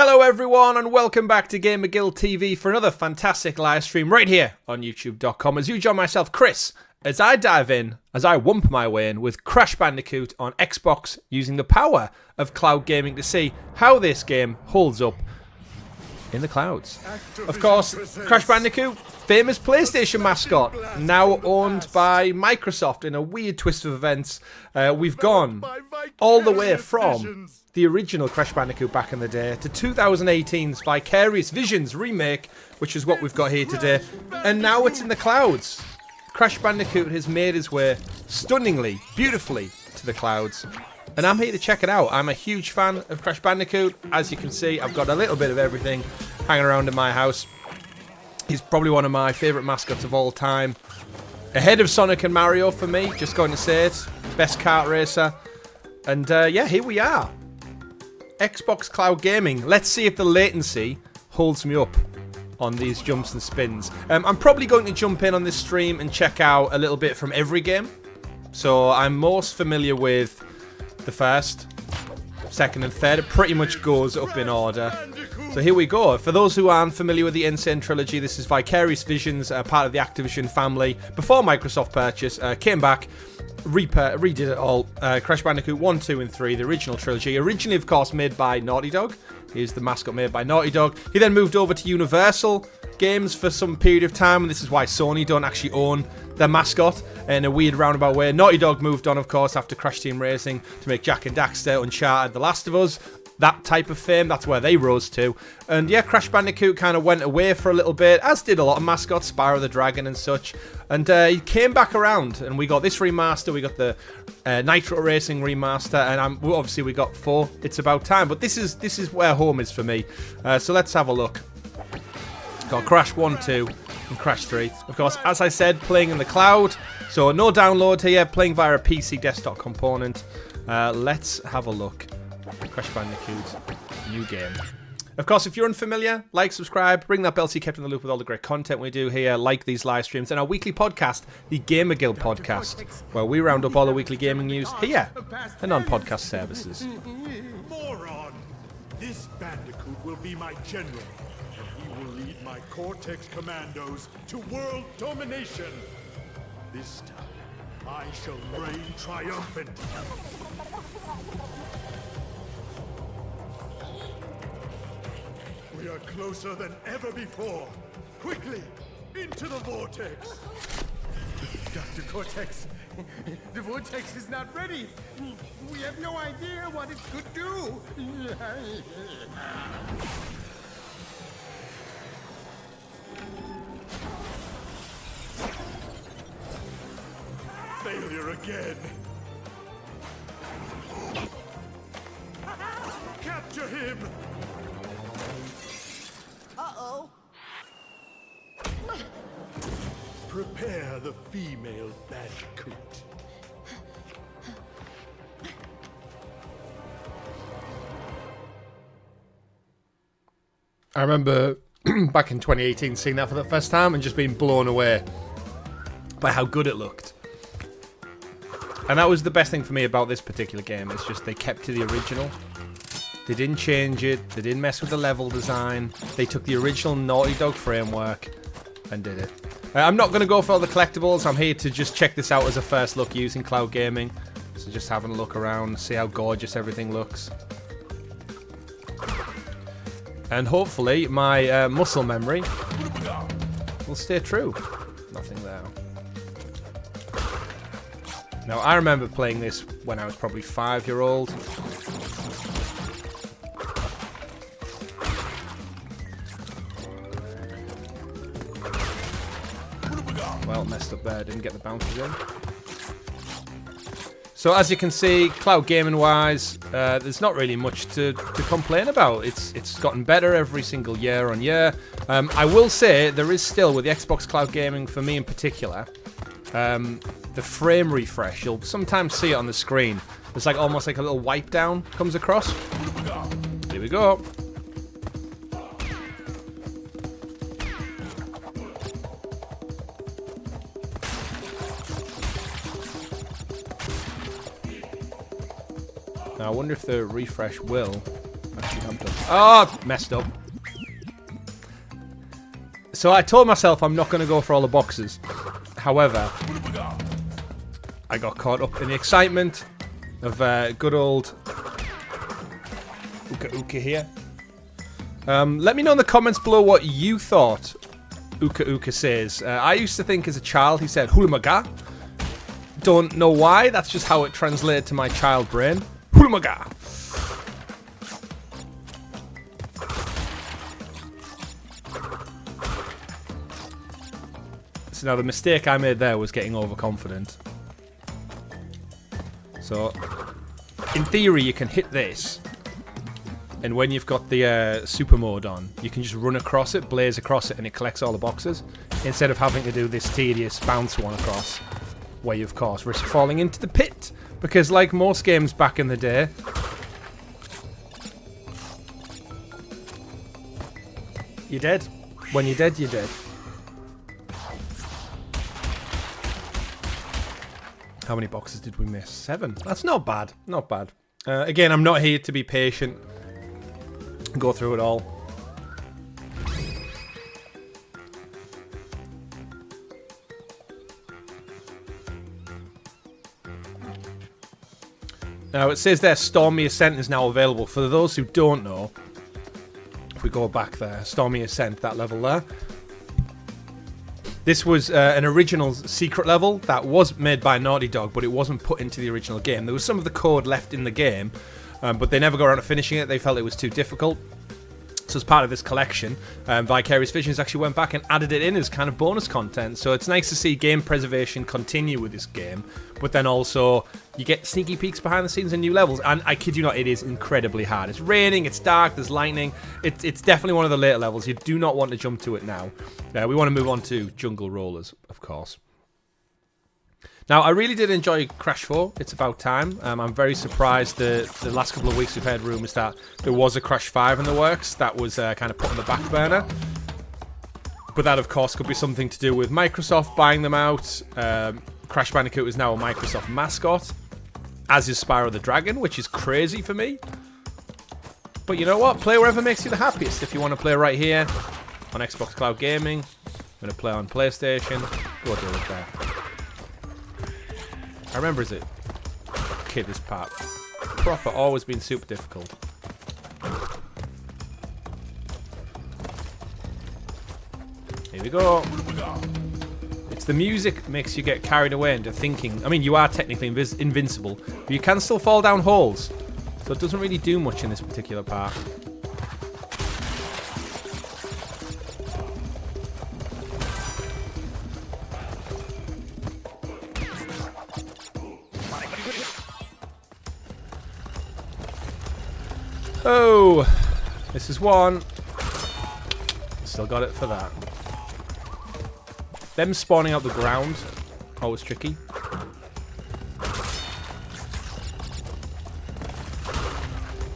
Hello everyone and welcome back to GamerGuildTV for another fantastic live stream right here on youtube.com as you join myself, Chris, as I dive in, as I whump my way in with Crash Bandicoot on Xbox using the power of cloud gaming to see how this game holds up in the clouds. Of course, Crash Bandicoot, famous PlayStation mascot, now owned by Microsoft in a weird twist of events. We've gone all the way from the original Crash Bandicoot back in the day to 2018's Vicarious Visions remake, which is what we've got here today, and now it's in the clouds. Crash Bandicoot has made his way stunningly, beautifully to the clouds, and I'm here to check it out. I'm a huge fan of Crash Bandicoot. As you can see, I've got a little bit of everything hanging around in my house. He's probably one of my favourite mascots of all time. Ahead of Sonic and Mario for me, just going to say it. Best kart racer. And yeah, here we are. Xbox Cloud Gaming. Let's see if the latency holds me up on these jumps and spins. I'm probably going to jump in on this stream and check out a little bit from every game. So I'm most familiar with the first, second and third. It pretty much goes up in order. So here we go. For those who aren't familiar with the N-Sane Trilogy, this is Vicarious Visions, part of the Activision family. Before Microsoft purchase, came back, redid it all. Crash Bandicoot 1, 2 and 3, the original trilogy. Originally, of course, made by Naughty Dog. He's the mascot made by Naughty Dog. He then moved over to Universal Games for some period of time, and this is why Sony don't actually own their mascot in a weird roundabout way. Naughty Dog moved on, of course, after Crash Team Racing to make Jak and Daxter, Uncharted, The Last of Us. That type of fame, that's where they rose to. And yeah, Crash Bandicoot kind of went away for a little bit, as did a lot of mascots, Spyro the Dragon and such. And he came back around, and we got this remaster, we got the Nitro Racing remaster, and obviously we got 4, It's About Time. But this is where home is for me. So let's have a look. Got Crash 1, 2, and Crash 3. Of course, as I said, playing in the cloud, so no download here, playing via a PC desktop component. Let's have a look. Crash Bandicoot, new game. Of course, if you're unfamiliar, like, subscribe, ring that bell so you're kept in the loop with all the great content we do here, like these live streams, and our weekly podcast, the GamerGuild Podcast, where we round up all the weekly gaming news here and on podcast services. Moron! This Bandicoot will be my general, and he will lead my Cortex commandos to world domination. This time, I shall reign triumphant. We are closer than ever before. Quickly, into the vortex. Dr. Cortex, the vortex is not ready. We have no idea what it could do. Failure again. Capture him! Uh-oh. Prepare the female Bandicoot. I remember back in 2018 seeing that for the first time and just being blown away by how good it looked. And that was the best thing for me about this particular game. It's just they kept to the original. They didn't change it. They didn't mess with the level design. They took the original Naughty Dog framework and did it. I'm not going to go for all the collectibles. I'm here to just check this out as a first look using cloud gaming. So just having a look around, see how gorgeous everything looks. And hopefully my muscle memory will stay true. Nothing there. Now, I remember playing this when I was probably 5-year-old. Well, messed up there. Didn't get the bounces in. So, as you can see, cloud gaming-wise, there's not really much to complain about. It's gotten better every single year on year. I will say there is still, with the Xbox Cloud Gaming, for me in particular, the frame refresh. You'll sometimes see it on the screen. It's like almost like a little wipe down comes across. Here we go. Now I wonder if the refresh will actually have Oh, messed up. So I told myself I'm not going to go for all the boxes. However, I got caught up in the excitement of good old Uka Uka here. Let me know in the comments below what you thought Uka Uka says. I used to think as a child he said Hulamaga. Don't know why, that's just how it translated to my child brain. Hulamaga. So now the mistake I made there was getting overconfident. So, in theory you can hit this. And when you've got the super mode on, you can just run across it, blaze across it, and it collects all the boxes. Instead of having to do this tedious bounce one across, where you, of course, risk falling into the pit. Because like most games back in the day, you're dead. When you're dead, you're dead. How many boxes did we miss? 7. That's not bad. Not bad. Again, I'm not here to be patient. Go through it all. Now it says there Stormy Ascent is now available. For those who don't know, if we go back there, Stormy Ascent, that level there. This was an original secret level that was made by Naughty Dog, but it wasn't put into the original game. There was some of the code left in the game, but they never got around to finishing it. They felt it was too difficult. So as part of this collection, Vicarious Visions actually went back and added it in as kind of bonus content. So it's nice to see game preservation continue with this game, but then also you get sneaky peeks behind the scenes and new levels. And I kid you not, it is incredibly hard. It's raining, it's dark, there's lightning. It's definitely one of the later levels. You do not want to jump to it now. We want to move on to Jungle Rollers, of course. Now, I really did enjoy Crash 4. It's about time. I'm very surprised the last couple of weeks we've heard rumours that there was a Crash 5 in the works that was kind of put on the back burner. But that, of course, could be something to do with Microsoft buying them out. Crash Bandicoot is now a Microsoft mascot, as is Spyro the Dragon, which is crazy for me. But you know what? Play wherever makes you the happiest. If you want to play right here on Xbox Cloud Gaming, I'm going to play on PlayStation, go do it there. I remember as a kid this part proper always been super difficult. Here we go. It's the music makes you get carried away into thinking. I mean, you are technically invincible, but you can still fall down holes. So it doesn't really do much in this particular part. Oh, this is one. Still got it for that. Them spawning out the ground, always tricky.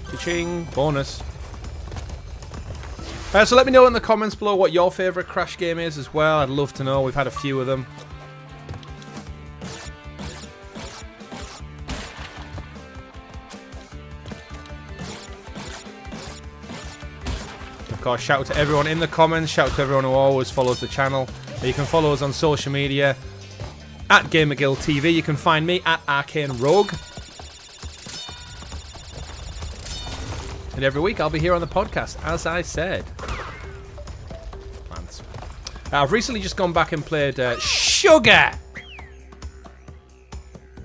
Ka-ching, bonus. So let me know in the comments below what your favourite Crash game is as well. I'd love to know. We've had a few of them. Of course, shout out to everyone in the comments. Shout out to everyone who always follows the channel. You can follow us on social media at GamerGuildTV. You can find me at Arcane Rogue. And every week I'll be here on the podcast, as I said. Plants. I've recently just gone back and played Sugar.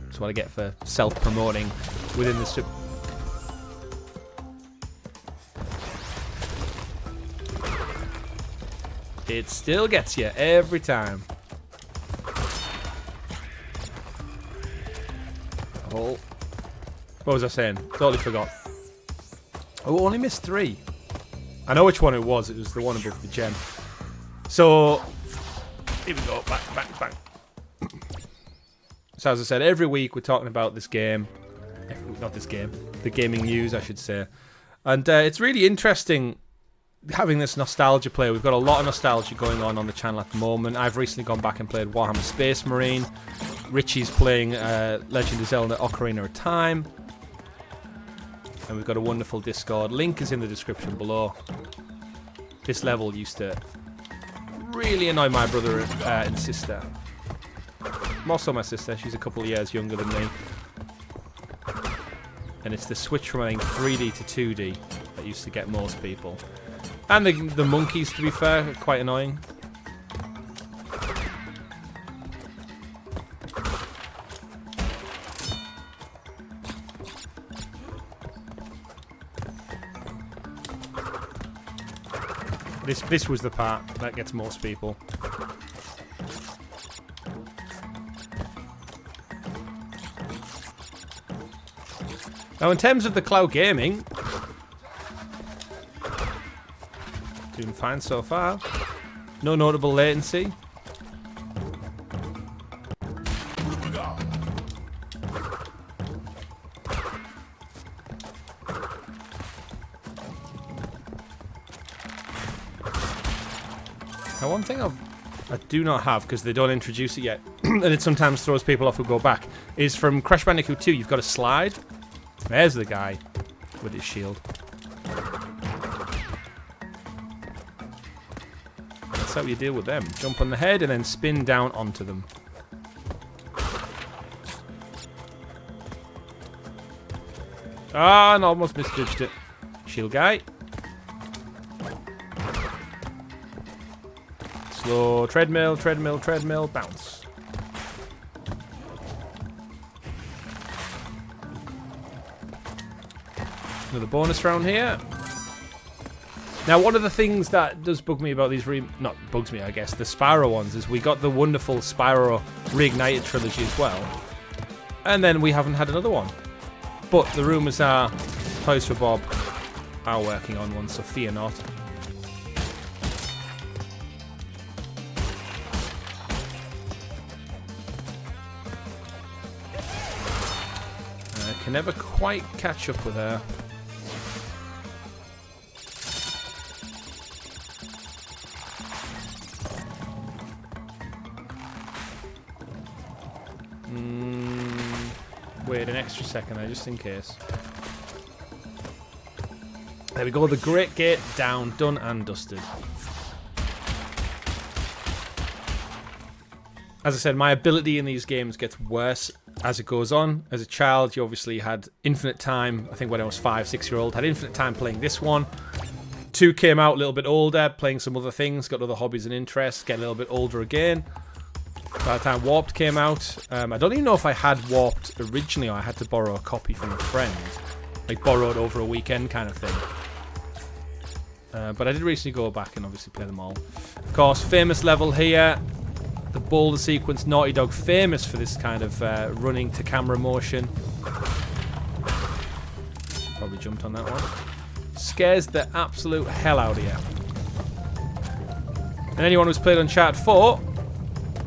That's what I get for self-promoting within the... It still gets you every time. Oh. What was I saying? Totally forgot. Oh, only missed 3. I know which one it was. It was the one above the gem. So, here we go. Bang, bang, bang. So, as I said, every week we're talking about this game. Not this game. The gaming news, I should say. And it's really interesting having this nostalgia play. We've got a lot of nostalgia going on the channel at the moment. I've recently gone back and played Warhammer Space Marine. Richie's playing Legend of Zelda Ocarina of Time. And we've got a wonderful Discord. Link is in the description below. This level used to really annoy my brother and sister. More so my sister. She's a couple of years younger than me. And it's the switch from, I think, 3D to 2D that used to get most people. And the monkeys, to be fair, are quite annoying. This was the part that gets most people. Now, in terms of the cloud gaming, doing fine so far. No notable latency. Now, one thing I do not have, because they don't introduce it yet, and it sometimes throws people off who go back, is from Crash Bandicoot 2, you've got a slide. There's the guy with his shield. That's how you deal with them. Jump on the head and then spin down onto them. Ah, and almost misjudged it. Shield guy. Slow treadmill, treadmill, treadmill, bounce. Another bonus round here. Now, one of the things that does bug me about these not bugs me, I guess, the Spyro ones, is we got the wonderful Spyro Reignited Trilogy as well. And then we haven't had another one. But the rumours are Toys for Bob are working on one, so fear not. Can never quite catch up with her. Wait an extra second there, just in case. There we go, the Great Gate down, done and dusted. As I said, my ability in these games gets worse as it goes on. As a child, you obviously had infinite time. I think when I was 5, 6 year old, had infinite time playing this one. 2 came out a little bit older, playing some other things, got other hobbies and interests, get a little bit older again. By the time Warped came out, I don't even know if I had Warped originally or I had to borrow a copy from a friend. Like borrowed over a weekend kind of thing. But I did recently go back and obviously play them all. Of course, famous level here. The boulder sequence, Naughty Dog, famous for this kind of running to camera motion. Probably jumped on that one. Scares the absolute hell out of you. And anyone who's played Uncharted 4,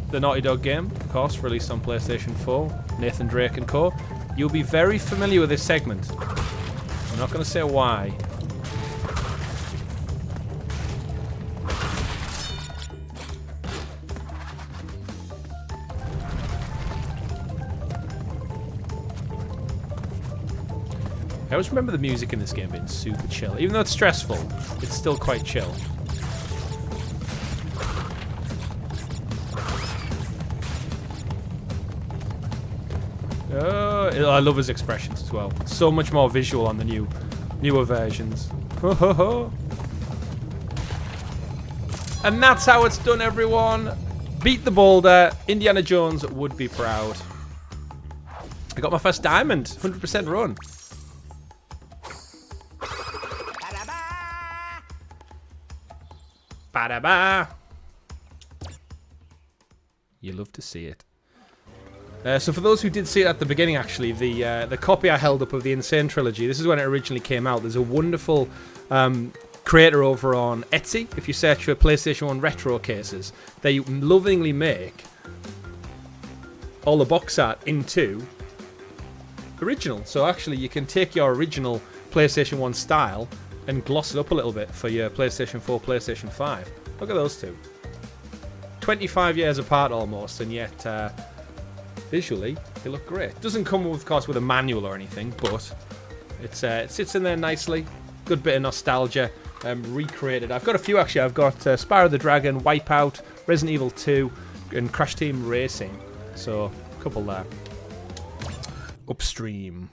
the Naughty Dog game, of course, released on PlayStation 4, Nathan Drake and co., you'll be very familiar with this segment. I'm not going to say why. I always remember the music in this game being super chill. Even though it's stressful, it's still quite chill. Oh, I love his expressions as well. So much more visual on the newer versions. Ho ho ho. And that's how it's done, everyone. Beat the boulder. Indiana Jones would be proud. I got my first diamond. 100% run. Ba-da-ba. You love to see it. So for those who did see it at the beginning, actually, the copy I held up of the N-Sane Trilogy, this is when it originally came out. There's a wonderful creator over on Etsy. If you search for PlayStation 1 retro cases, they lovingly make all the box art into original. So actually, you can take your original PlayStation 1 style and gloss it up a little bit for your PlayStation 4, PlayStation 5. Look at those two. 25 years apart almost, and yet visually they look great. Doesn't come, of course, with a manual or anything, but It sits in there nicely. Good bit of nostalgia. Recreated. I've got a few actually. I've got Spyro the Dragon, Wipeout, Resident Evil 2, and Crash Team Racing. So, a couple there. Upstream.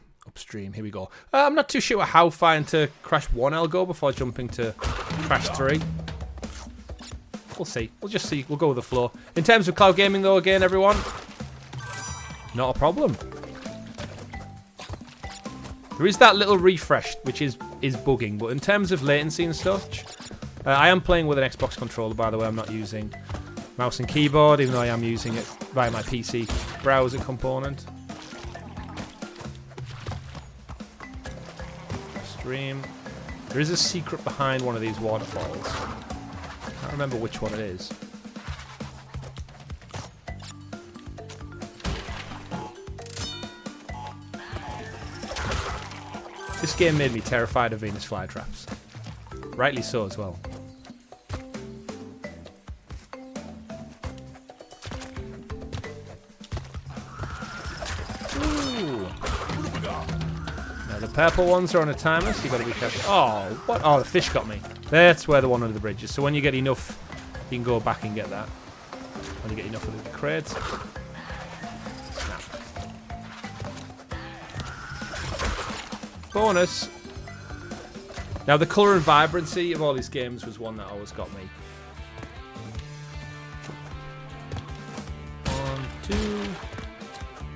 Here we go. I'm not too sure how far into Crash 1 I'll go before jumping to Crash 3. We'll see. We'll just see. We'll go with the flow. In terms of cloud gaming, though, again, everyone, not a problem. There is that little refresh, which is bugging, but in terms of latency and such, I am playing with an Xbox controller, by the way. I'm not using mouse and keyboard, even though I am using it via my PC browser component. Stream. There is a secret behind one of these waterfalls. I can't remember which one it is. This game made me terrified of Venus flytraps. Rightly so as well. Ooh. Now the purple ones are on a timer, so you gotta be careful. Oh, what? Oh, the fish got me. That's where the one under the bridge is. So when you get enough, you can go back and get that. When you get enough of the crates. Bonus. Now the colour and vibrancy of all these games was one that always got me. 1, 2,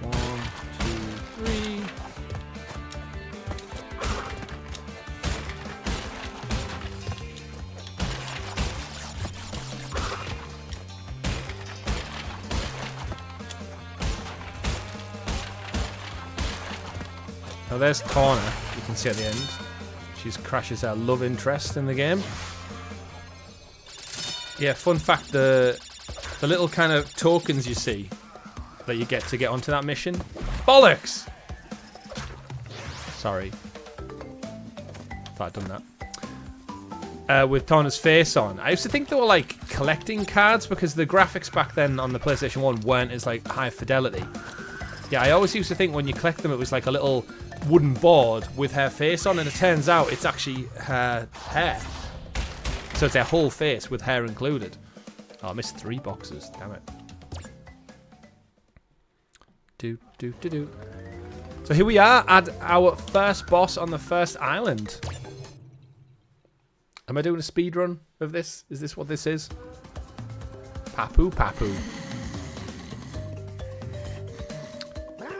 1, 2, 3. Now there's Corner, you can see at the end. She's Crash's love interest in the game. Yeah, fun fact, the little kind of tokens you see that you get to get onto that mission. Bollocks! Sorry. Thought I'd done that. With Torna's face on. I used to think they were like collecting cards because the graphics back then on the PlayStation 1 weren't as like high fidelity. Yeah, I always used to think when you collect them it was like a little wooden board with her face on, and it turns out it's actually her hair. So it's her whole face with hair included. Oh, I missed 3 boxes. Damn it. Do. So here we are at our first boss on the first island. Am I doing a speed run of this? Is this what this is? Papu Papu.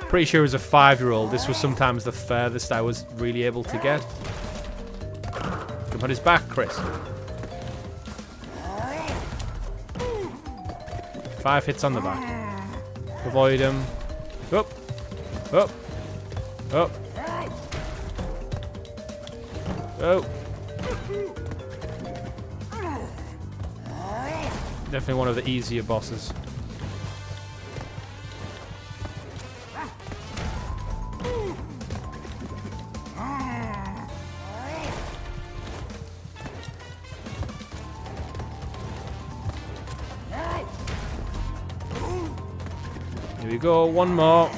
Pretty sure as a 5-year-old, this was sometimes the furthest I was really able to get. Jump on his back, Chris. 5 hits on the back. Avoid him. Up. Up. Up. Oh. Definitely one of the easier bosses. Here we go, one more.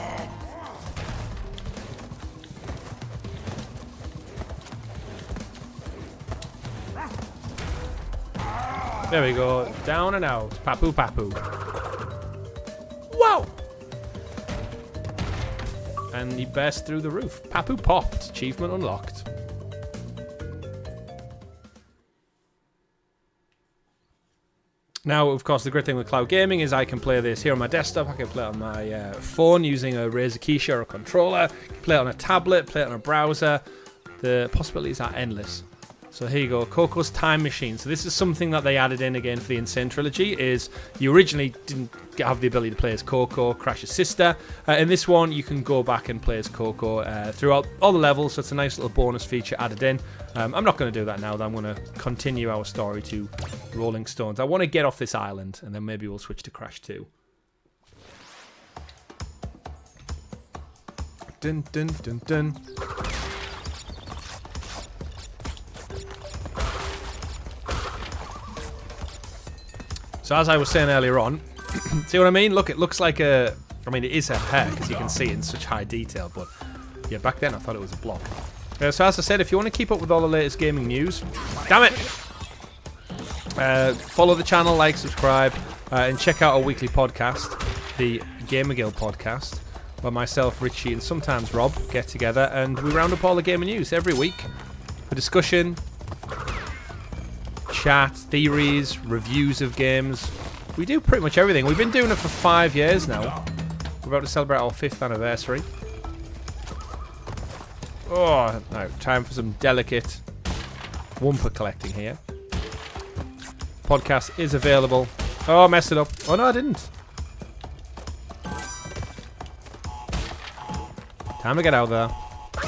There we go, down and out. Papu Papu. Wow! And he burst through the roof. Papu popped. Achievement unlocked. Now, of course, the great thing with cloud gaming is I can play this here on my desktop. I can play it on my phone using a Razer Keysha or a controller. Play it on a tablet, play it on a browser. The possibilities are endless. So here you go, Coco's Time Machine. So this is something that they added in again for the N-Sane Trilogy, is you originally didn't have the ability to play as Coco, Crash's sister. In this one, you can go back and play as Coco throughout all the levels, so it's a nice little bonus feature added in. I'm not going to do that now, though. I'm going to continue our story to Rolling Stones. I want to get off this island, and then maybe we'll switch to Crash 2. Dun, dun, dun, dun. So as I was saying earlier on, see what I mean? Look, it looks like a... I mean, it is her hair, because you can see it in such high detail, but... Yeah, back then I thought it was a block. So as I said, if you want to keep up with all the latest gaming news, damn it, follow the channel, like, subscribe, and check out our weekly podcast, the GamerGuild Podcast, where myself, Richie, and sometimes Rob get together and we round up all the gaming news every week for discussion, chat, theories, reviews of games. We do pretty much everything. We've been doing it for 5 years now. We're about to celebrate our 5th anniversary. Oh, no, time for some delicate Wumpa collecting here. Podcast is available. Oh, I messed it up. Oh, no, I didn't. Time to get out there.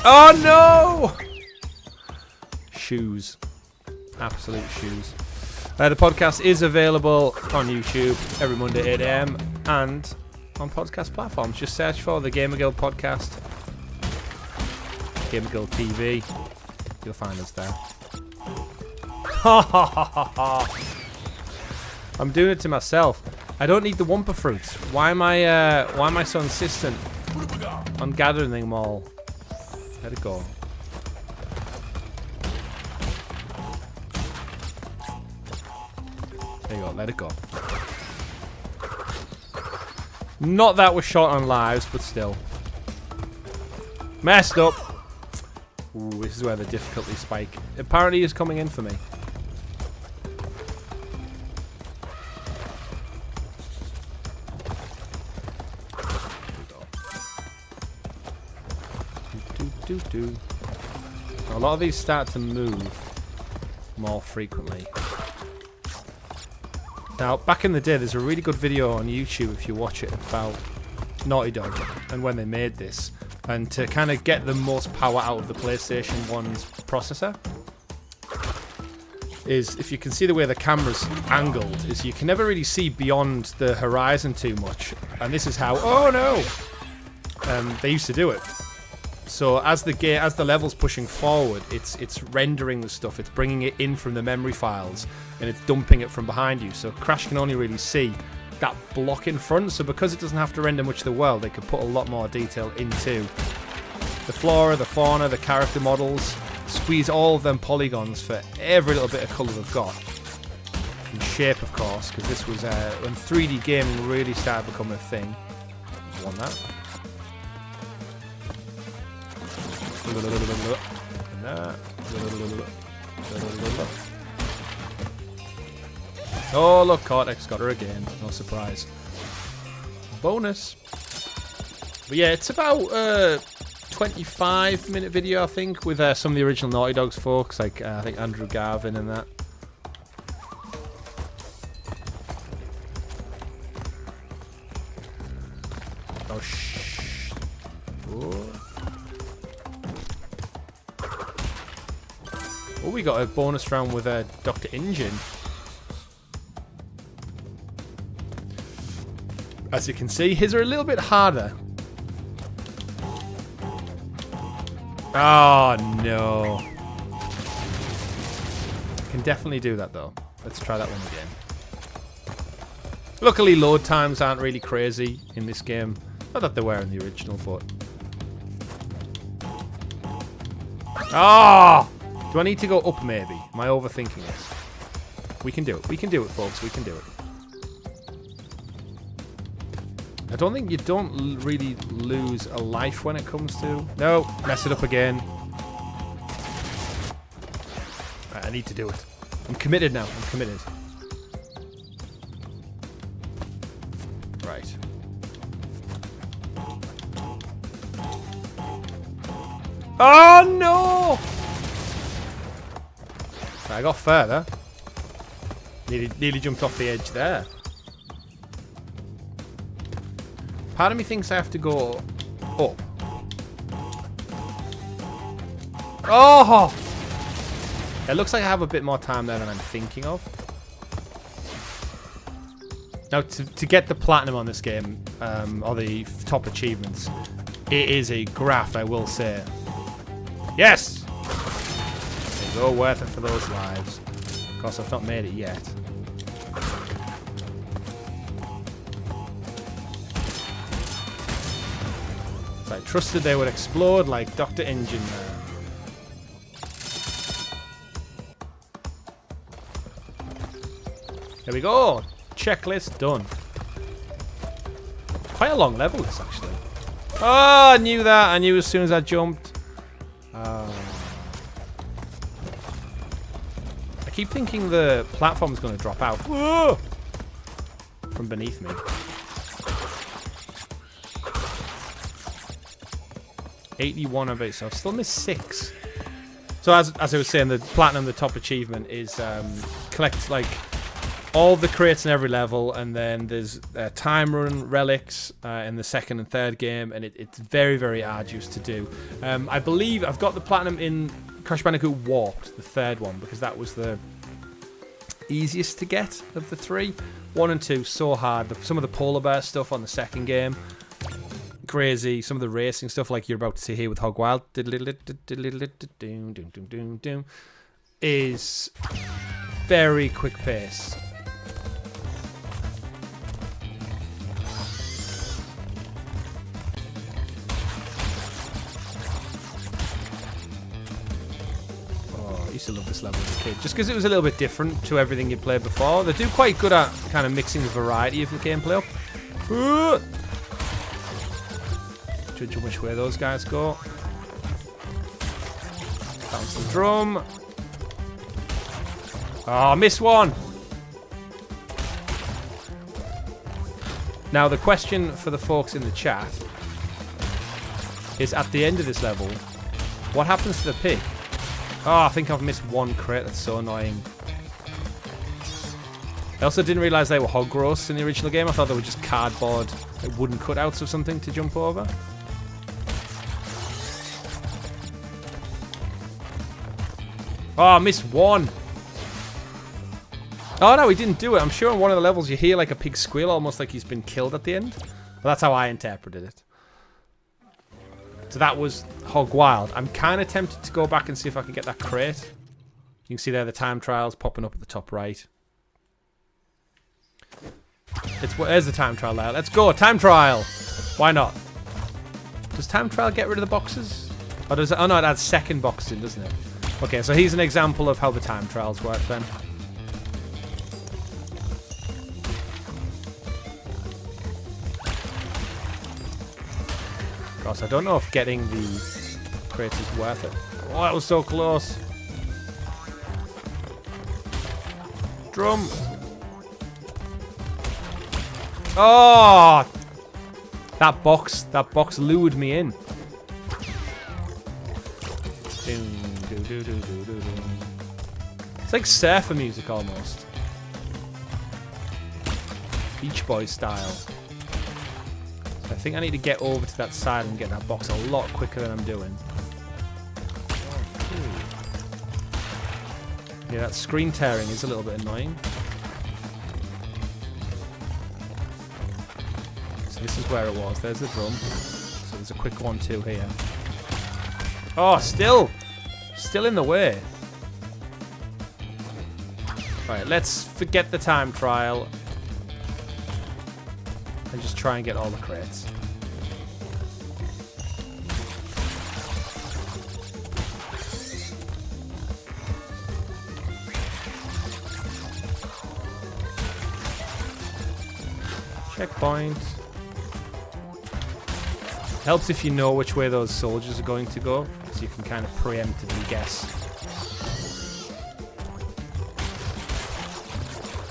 Oh, no! Shoes. Absolute shoes. The podcast is available on YouTube every Monday, 8 AM, and on podcast platforms. Just search for the GamerGuild Podcast. GamerGuildTV. You'll find us there. Ha ha ha ha ha. I'm doing it to myself. I don't need the Wumpa fruits. Why am I so insistent on gathering them all? Let it go. There you go, let it go. Not that we're short on lives, but still. Messed up. Ooh, this is where the difficulty spike apparently is coming in for me. A lot of these start to move more frequently. Now, back in the day, there's a really good video on YouTube if you watch it about Naughty Dog and when they made this. And to kind of get the most power out of the PlayStation 1's processor is, if you can see the way the camera's angled, is you can never really see beyond the horizon too much. And this is how, oh no, they used to do it. So as the level's pushing forward, it's rendering the stuff, it's bringing it in from the memory files, and it's dumping it from behind you. So Crash can only really see that block in front. So because it doesn't have to render much of the world, they could put a lot more detail into the flora, the fauna, the character models, squeeze all of them polygons for every little bit of colour they've got. And shape, of course, because this was when 3D gaming really started becoming a thing. Won that. Oh, look, Cortex got her again. No surprise. Bonus. But yeah, it's about 25-minute video, I think, with some of the original Naughty Dogs folks, like I think Andrew Garvin and that. Oh, shh. Oh, we got a bonus round with Dr. Engine. As you can see, his are a little bit harder. Oh, no. Can definitely do that, though. Let's try that one again. Luckily, load times aren't really crazy in this game. Not that they were in the original, but... Oh! Do I need to go up, maybe? Am I overthinking this? We can do it. We can do it, folks. We can do it. I don't think you don't really lose a life when it comes to... No, mess it up again. Right, I need to do it. I'm committed now. I'm committed. Right. Oh, no! I got further. Nearly jumped off the edge there. Part of me thinks I have to go up. Oh! It looks like I have a bit more time there than I'm thinking of. Now, to get the platinum on this game, or the top achievements, it is a graft, I will say. Yes! There you go, worth it for those lives. Of course, I've not made it yet. I trusted they would explode like Dr. Engine there. There we go. Checklist done. Quite a long level, this, actually. Oh, I knew that. I knew as soon as I jumped. I keep thinking the platform's going to drop out. Whoa! From beneath me. 81 of it, so I've still missed 6. So as I was saying, the platinum, the top achievement is collect like all the crates in every level, and then there's time run relics in the second and third game, and it's very, very arduous to do. I believe I've got the platinum in Crash Bandicoot Warped, the third one, because that was the easiest to get of the 3. 1 and 2 so hard. Some of the polar bear stuff on the second game, crazy. Some of the racing stuff, like you're about to see here with Hog Wild, is very quick pace. I used to love this level as a kid, just because it was a little bit different to everything you played before. They do quite good at kind of mixing the variety of the gameplay up. Judging which way those guys go. Bounce the drum. Oh, missed one. Now the question for the folks in the chat is, at the end of this level, what happens to the pig? Oh, I think I've missed one crate. That's so annoying. I also didn't realise they were hog roasts in the original game. I thought they were just cardboard, like wooden cutouts of something to jump over. Oh, I missed one. Oh, no, he didn't do it. I'm sure on one of the levels you hear like a pig squeal, almost like he's been killed at the end. Well, that's how I interpreted it. So that was Hog Wild. I'm kind of tempted to go back and see if I can get that crate. You can see there the time trials popping up at the top right. There's the time trial there. Let's go, time trial. Why not? Does time trial get rid of the boxes? Or does it? Oh no, it adds second boxes in, doesn't it? Okay, so here's an example of how the time trials work then. Gosh, I don't know if getting the crates is worth it. Oh, that was so close. Drum. Oh! That box lured me in. It's like surfer music almost. Beach Boys style. I think I need to get over to that side and get that box a lot quicker than I'm doing. Yeah, that screen tearing is a little bit annoying. So this is where it was. There's the drum. So there's a quick 1-2 here. Oh, still in the way. Right, let's forget the time trial and just try and get all the crates. Checkpoint. Helps if you know which way those soldiers are going to go, so you can kind of preemptively guess.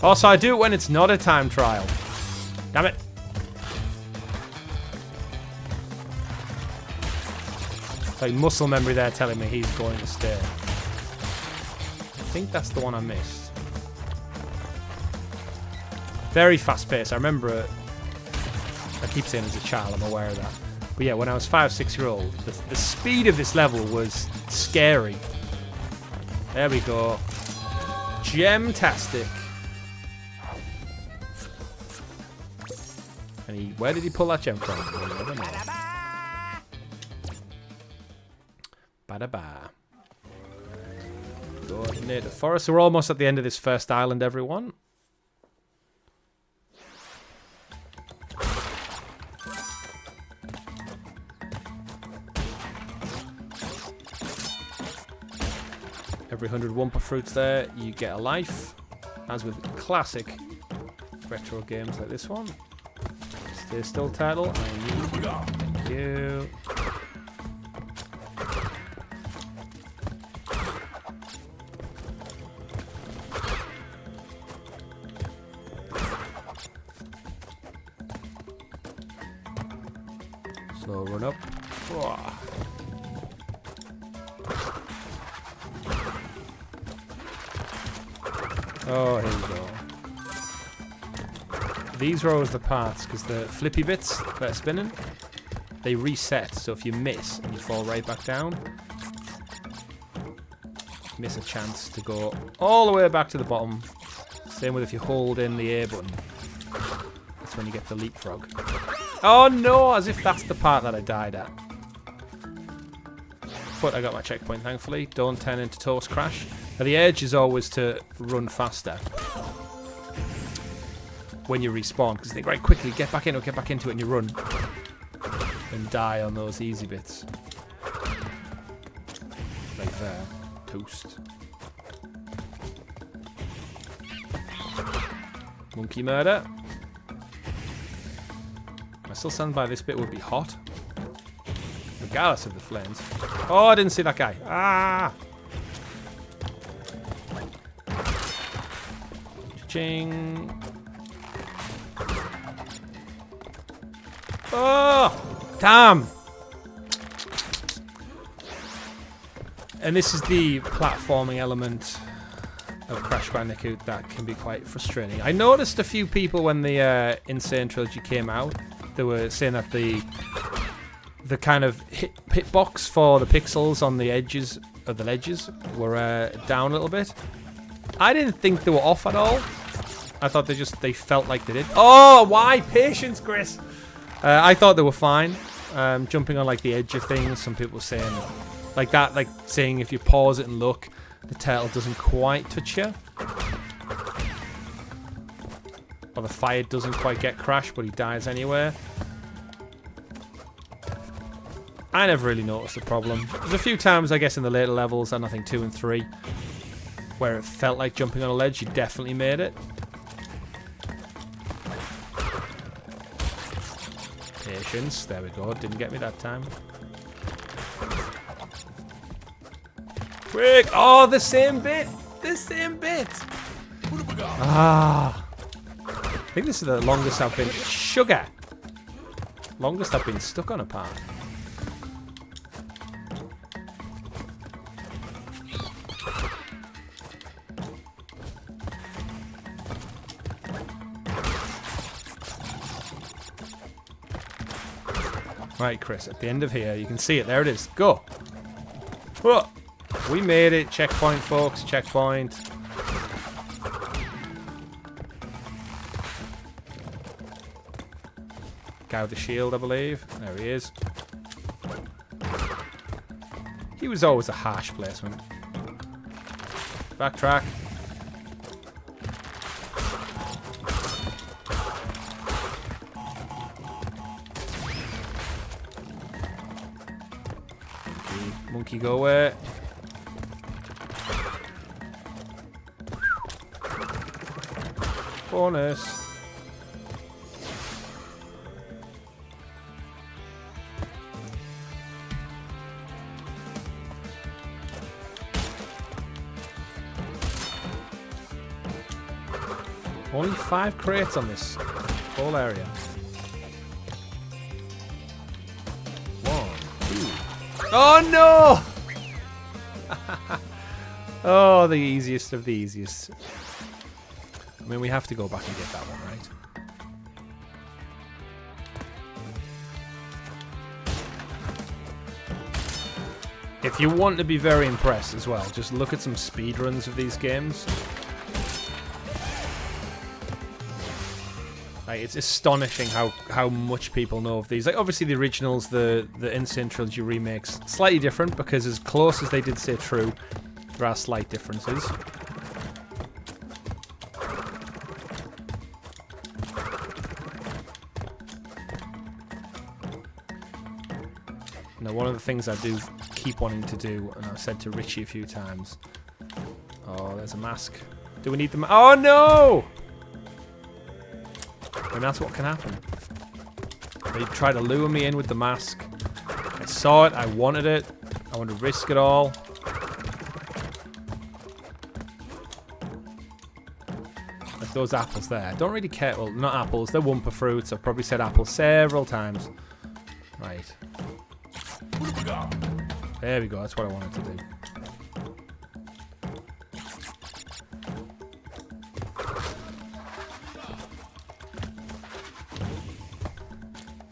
Also, I do it when it's not a time trial. Damn it. Like muscle memory there telling me he's going to stay. I think that's the one I missed. Very fast paced. I remember it. I keep saying as a child, I'm aware of that. But yeah, when I was 5-6 year old, the speed of this level was scary. There we go. Gemtastic. And where did he pull that gem from? I never know. Ba-da-ba. Go near the forest. So we're almost at the end of this first island, everyone. Every 100 Wumpa fruits there, you get a life. as with classic retro games like this one. Stay still, title. Thank you. Slow run up. Whoa. Oh, here we go. These are always the parts, because the flippy bits that are spinning, they reset. So if you miss and you fall right back down, miss a chance to go all the way back to the bottom. Same with if you hold in the A button. That's when you get the leapfrog. Oh no, as if that's the part that I died at. But I got my checkpoint, thankfully. Don't turn into Toast Crash. Now the edge is always to run faster when you respawn, because you think, right, quickly, get back into it, and you run. And die on those easy bits. Like there. Toast. Monkey murder. I still stand by this bit would be hot. Regardless of the flames. Oh, I didn't see that guy. Ah! Ching. Oh! Damn! And this is the platforming element of Crash Bandicoot that can be quite frustrating. I noticed a few people when the N-Sane Trilogy came out, they were saying that the kind of hitbox for the pixels on the edges of the ledges were down a little bit. I didn't think they were off at all. I thought they felt like they did. Oh, why? Patience, Chris. I thought they were fine. Jumping on like the edge of things. Some people saying like that, like saying if you pause it and look, the turtle doesn't quite touch you. Or the fire doesn't quite get Crash, but he dies anyway. I never really noticed the problem. There's a few times, I guess, in the later levels, and I think 2 and 3, where it felt like jumping on a ledge. You definitely made it. Patience. There we go. Didn't get me that time. Quick! Oh, the same bit! The same bit! Ah. I think this is the longest I've been... Sugar! Longest I've been stuck on a part. Right, Chris, at the end of here, you can see it. There it is. Go! Whoa! We made it. Checkpoint, folks. Checkpoint. Guy with the shield, I believe. There he is. He was always a harsh placement. Backtrack. Monkey, go away. Bonus. Only 5 crates on this whole area. 1, 2. Oh no! Oh, the easiest of the easiest. I mean, we have to go back and get that one, right? If you want to be very impressed as well, just look at some speedruns of these games. Like, it's astonishing how much people know of these. Like, obviously the originals, the N-Sane Trilogy remakes, slightly different because as close as they did stay true, there are slight differences. Now, one of the things I do keep wanting to do, and I've said to Richie a few times, oh, there's a mask. Do we need them? Oh no! And that's what can happen. They try to lure me in with the mask. I saw it. I wanted it. I want to risk it all. Like those apples there. I don't really care. Well, not apples. They're Wumpa fruits. I've probably said apples several times. Right. There we go. That's what I wanted to do.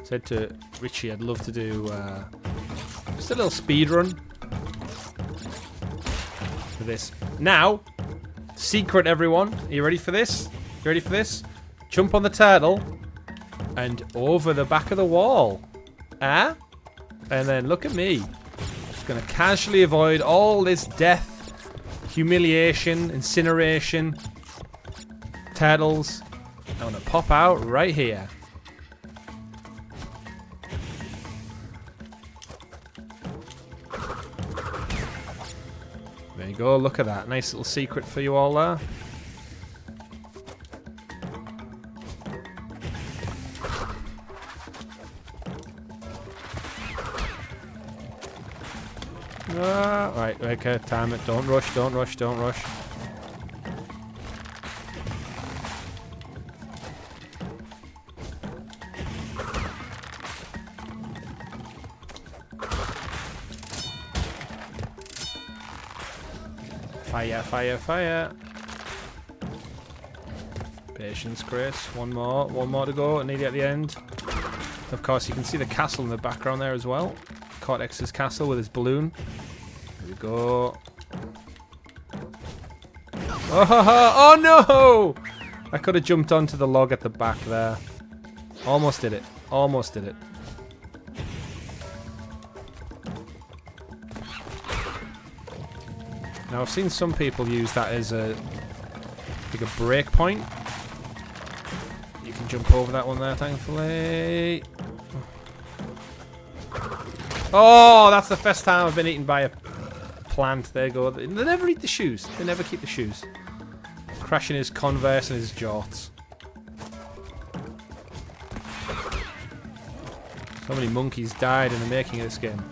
Said to Richie I'd love to do just a little speed run for this. Now, secret everyone. Are you ready for this? You ready for this? Jump on the turtle and over the back of the wall. Ah? And then look at me. Just gonna casually avoid all this death, humiliation, incineration, turtles. I'm gonna pop out right here. There you go, look at that. Nice little secret for you all there. Right, okay, time it. Don't rush, don't rush, don't rush. Fire, fire, fire. Patience, Chris. One more to go. Nearly at the end. Of course, you can see the castle in the background there as well. Cortex's castle with his balloon. Here we go. Oh no! I could have jumped onto the log at the back there. Almost did it. Almost did it. Now I've seen some people use that as a like a break point. You can jump over that one there, thankfully. Oh, that's the first time I've been eaten by a plant. There you go. They never eat the shoes. They never keep the shoes. Crashing his Converse and his jorts. So many monkeys died in the making of this game.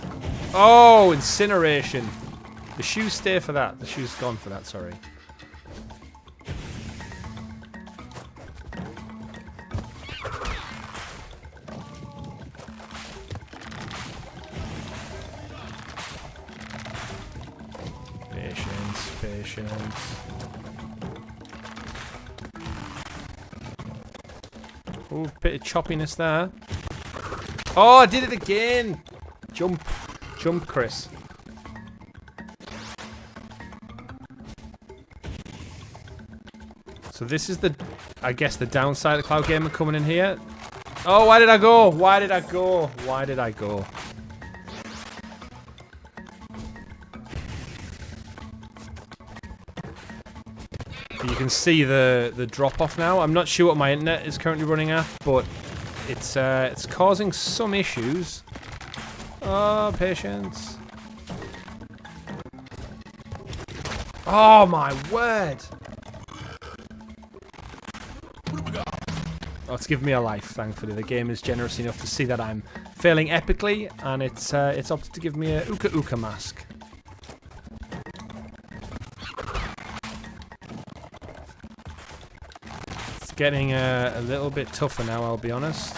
Oh, incineration. The shoes stay for that. The shoes gone for that, sorry. Patience, patience. Oh, bit of choppiness there. Oh, I did it again! Jump. Jump, Chris. So this is the, I guess, the downside of Cloud Gamer coming in here. Oh, why did I go? Why did I go? Why did I go? You can see the drop off now. I'm not sure what my internet is currently running at, but it's causing some issues. Oh, patience. Oh my word! Oh, it's given me a life, thankfully. The game is generous enough to see that I'm failing epically, and it's opted to give me a Uka Uka mask. It's getting a little bit tougher now, I'll be honest.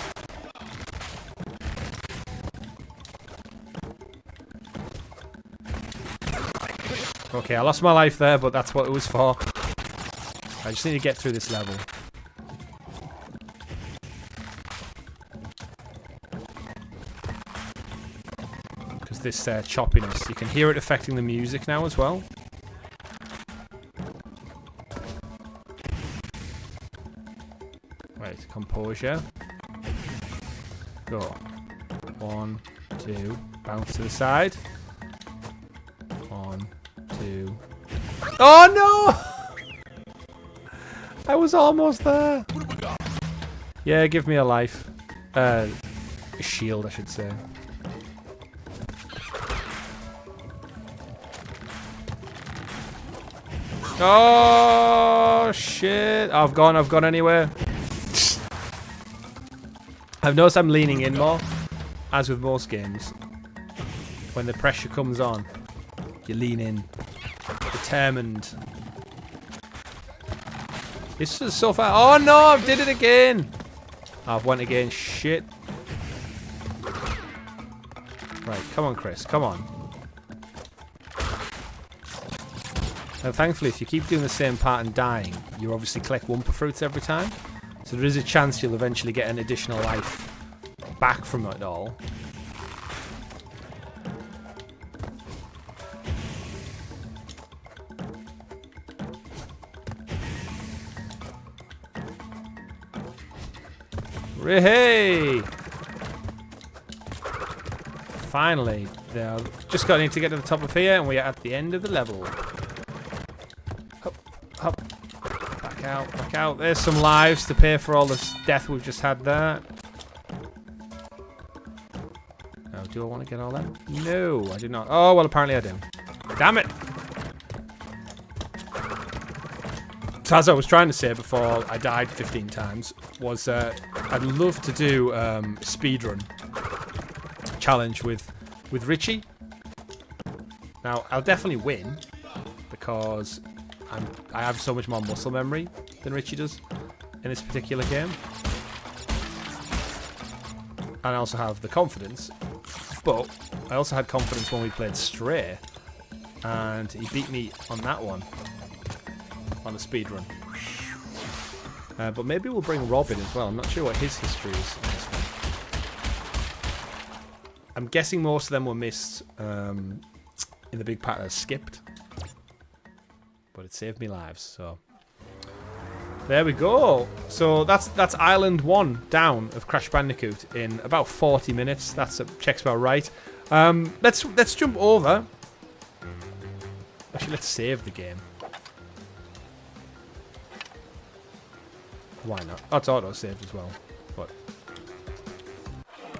Okay, I lost my life there, but that's what it was for. I just need to get through this level. Because this choppiness, you can hear it affecting the music now as well. Right, composure. Go. 1, 2, bounce to the side. 1, 2. Oh no! I was almost there. Yeah, give me a life. A shield, I should say. Oh, shit. I've gone anywhere. I've noticed I'm leaning in more, as with most games. When the pressure comes on, you lean in. Determined. This is so far. Oh, no, I did it again. I've went again. Shit. Right, come on, Chris. Come on. Now, thankfully, if you keep doing the same part and dying, you obviously collect Wumpa fruits every time. So there is a chance you'll eventually get an additional life back from it all. Hey! Finally, now just got need to get to the top of here, and we are at the end of the level. Up, up, back out, back out. There's some lives to pay for all this death we've just had there. Oh, do I want to get all that? No, I do not. Oh, well, apparently I do. Damn it! So as I was trying to say before I died 15 times, was I'd love to do speedrun challenge with Richie. Now I'll definitely win because I have so much more muscle memory than Richie does in this particular game, and I also have the confidence. But I also had confidence when we played Stray, and he beat me on that one on the speedrun. But maybe we'll bring Rob in as well. I'm not sure what his history is in this one. I'm guessing most of them were missed in the big part that I skipped. But it saved me lives, so... There we go. So that's Island 1 down of Crash Bandicoot in about 40 minutes. That's checks about right. Let's jump over. Actually, let's save the game. Why not? Oh, it's auto saved as well. But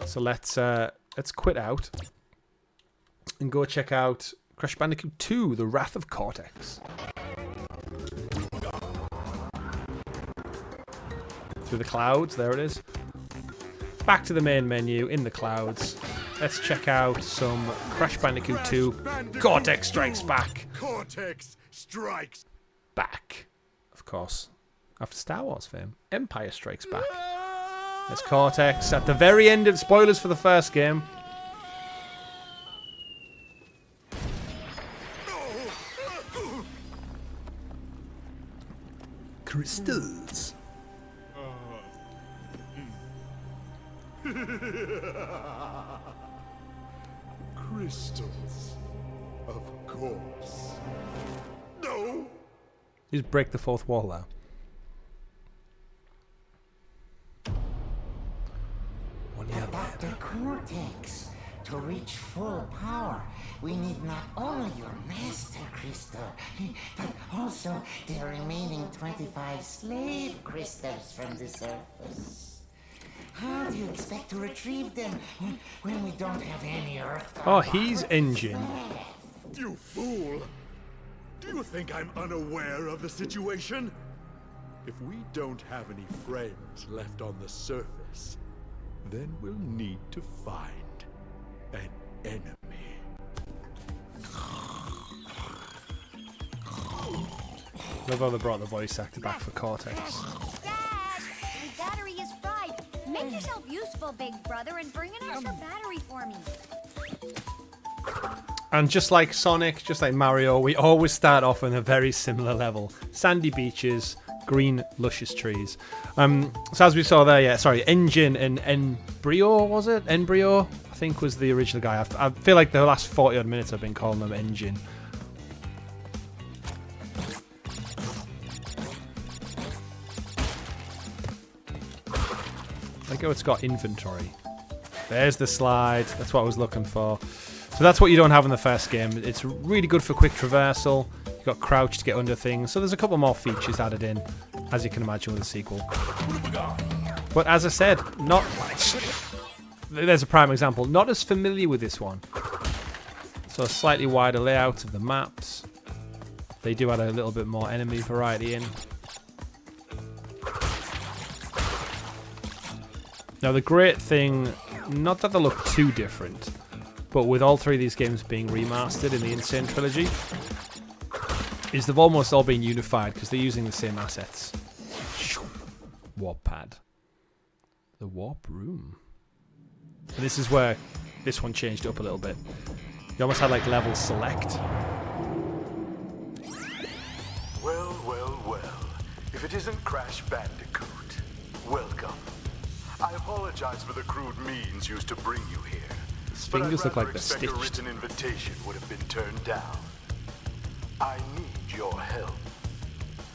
so let's quit out and go check out Crash Bandicoot 2: The Wrath of Cortex. Through the clouds, there it is. Back to the main menu in the clouds. Let's check out some Crash Bandicoot 2. Cortex Strikes Back. Cortex Strikes Back, of course. After Star Wars fame, Empire Strikes Back. There's Cortex at the very end of spoilers for the first game. Crystals. Crystals, of course. No. Just break the fourth wall there. Dr. Cortex, to reach full power, we need not only your master crystal, but also the remaining 25 slave crystals from the surface. How do you expect to retrieve them when we don't have any earth? Oh, he's Engine. You fool! Do you think I'm unaware of the situation? If we don't have any friends left on the surface, then we'll need to find an enemy. Love how they brought the voice actor back for Cortex. Dad! My battery is fried. Make yourself useful, big brother, and bring an extra battery for me. And just like Sonic, just like Mario, we always start off on a very similar level. Sandy beaches, green, luscious trees. So as we saw there, yeah, sorry, Engine and Brio, was it? Brio, I think, was the original guy. I feel like the last 40 odd minutes I've been calling them Engine. I think it's got inventory. There's the slide. That's what I was looking for. So that's what you don't have in the first game. It's really good for quick traversal. You've got crouch to get under things. So there's a couple more features added in, as you can imagine with the sequel. But as I said, not... There's a prime example. Not as familiar with this one. So a slightly wider layout of the maps. They do add a little bit more enemy variety in. Now the great thing, not that they look too different, but with all three of these games being remastered in the N-Sane Trilogy, is they've almost all been unified because they're using the same assets. Warp pad. The warp room. And this is where this one changed up a little bit. You almost had like level select. Well, well, well. If it isn't Crash Bandicoot, welcome. I apologize for the crude means used to bring you here. His fingers look like they're A stitched. written invitation would have been turned down. I need your help.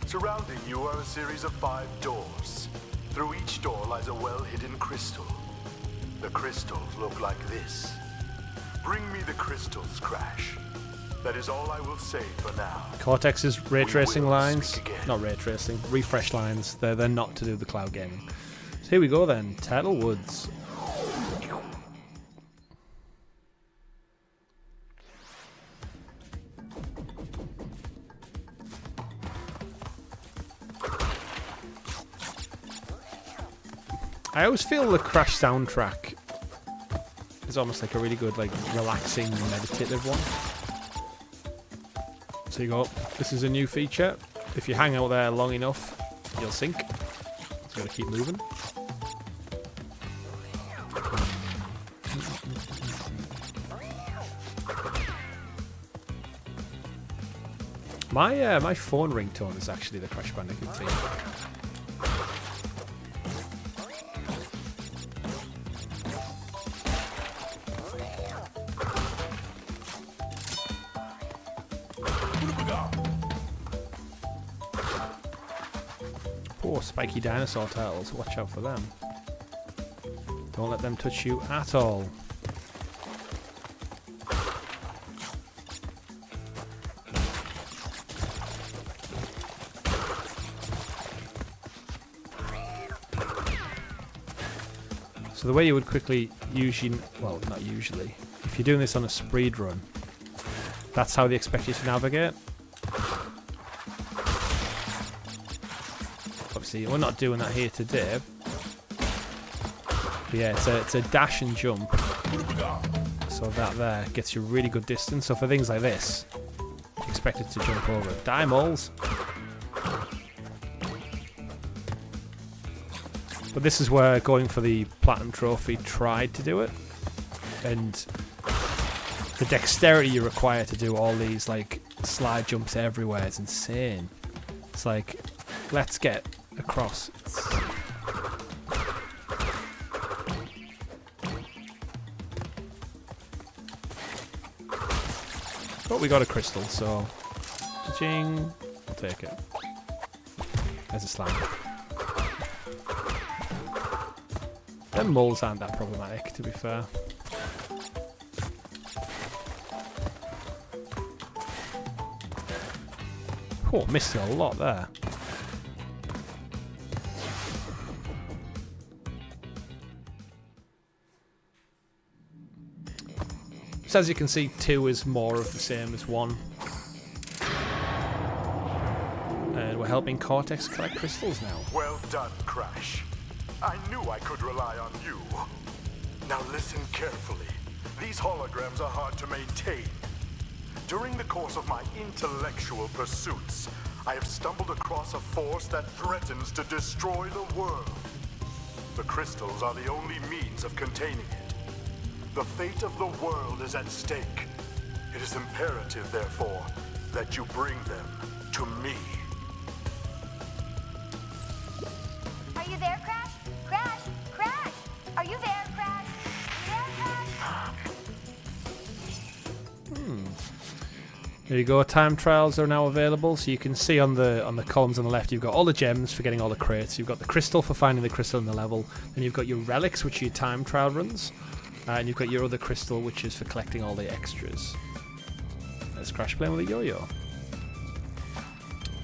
Surrounding you are a series of 5 doors. Through each door lies a well-hidden crystal. The crystals look like this. Bring me the crystals, Crash. That is all I will say for now. Cortex's ray tracing will lines, speak again. not ray tracing, refresh lines. They're not to do with the cloud gaming. So here we go then, Turtle Woods. I always feel the Crash soundtrack is almost like a really good, like, relaxing, meditative one. So you go, this is a new feature. If you hang out there long enough, you'll sink. Just gotta keep moving. My phone ringtone is actually the Crash Bandicoot theme. Poor spiky dinosaur turtles, watch out for them. Don't let them touch you at all. So the way you would quickly usually, well, not usually, if you're doing this on a speed run, that's how they expect you to navigate. Obviously, we're not doing that here today. But yeah, it's a dash and jump. So that there gets you really good distance. So for things like this, you expect it to jump over. Die moles. But this is where going for the Platinum Trophy tried to do it. And the dexterity you require to do all these like slide jumps everywhere is insane. It's like, let's get across. But we got a crystal, so cha-ching, I'll take it. There's a slam. Them moles aren't that problematic, to be fair. Oh, missed a lot there. So as you can see, 2 is more of the same as 1. And we're helping Cortex collect crystals now. Well done, Crash. I knew I could rely on you. Now listen carefully. These holograms are hard to maintain. During the course of my intellectual pursuits, I have stumbled across a force that threatens to destroy the world. The crystals are the only means of containing it. The fate of the world is at stake. It is imperative, therefore, that you bring them to me. Are you there, Crash? Crash! Crash! Are you there, Crash? Are you there, Crash? There you go. Time trials are now available, so you can see on the columns on the left, you've got all the gems for getting all the crates. You've got the crystal for finding the crystal in the level. Then you've got your relics, which are your time trial runs. And you've got your other crystal, which is for collecting all the extras. Let's Crash playing with a yo-yo.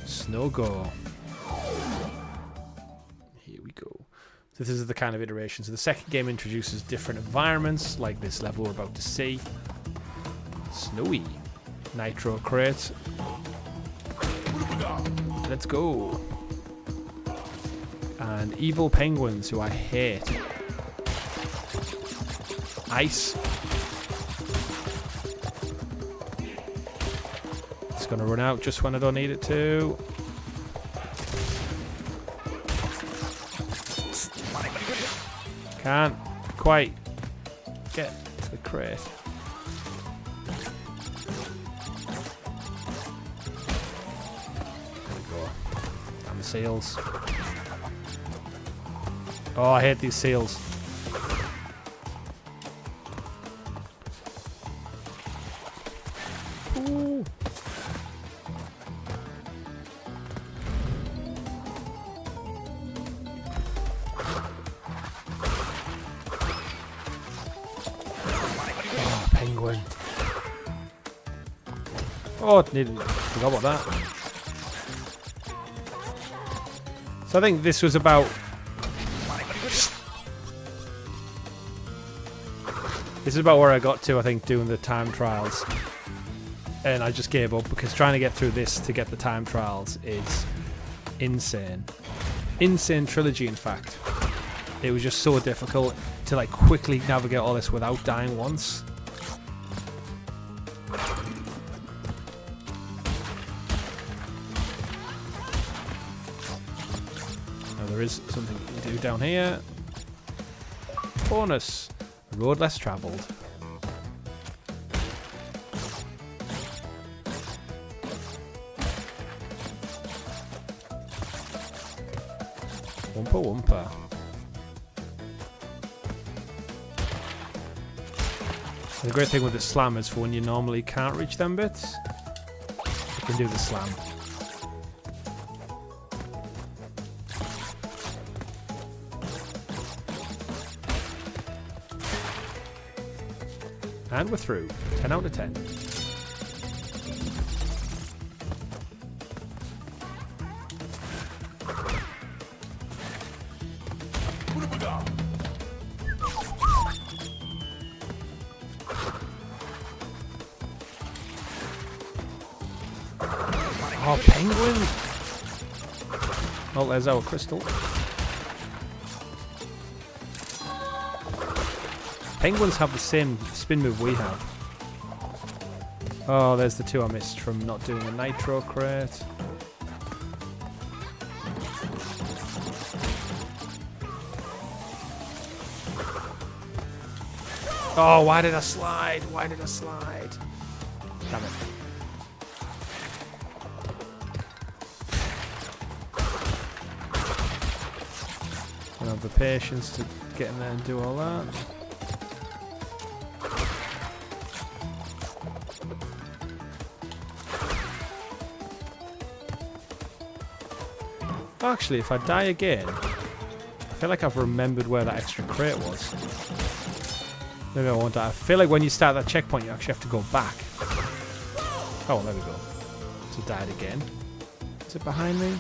Snow go. Here we go. So this is the kind of iteration. So the second game introduces different environments, like this level we're about to see. Snowy. Nitro crate. Let's go. And evil penguins, who I hate. Ice. It's gonna run out just when I don't need it to. Can't quite get to the crate. There we go. And the seals. Oh, I hate these seals. Ooh. Oh, penguin. Oh, forgot about that. So I think this was about... This is about where I got to, I think, doing the time trials. And I just gave up because trying to get through this to get the time trials is insane. N-Sane Trilogy, in fact. It was just so difficult to like quickly navigate all this without dying once. Now there is something you can do down here. Bonus. Road less travelled. Wumpa Wumpa. The great thing with the slam is for when you normally can't reach them bits, you can do the slam. And we're through. 10 out of 10. Oh, penguin! Oh, there's our crystal. Penguins have the same spin move we have. Oh, there's the two I missed from not doing a nitro crate. Oh, why did I slide? Why did I slide? Damn it. I don't have the patience to get in there and do all that. Actually, if I die again, I feel like I've remembered where that extra crate was. Maybe I won't die. I feel like when you start that checkpoint, you actually have to go back. Oh, there we go. So died again. Is it behind me?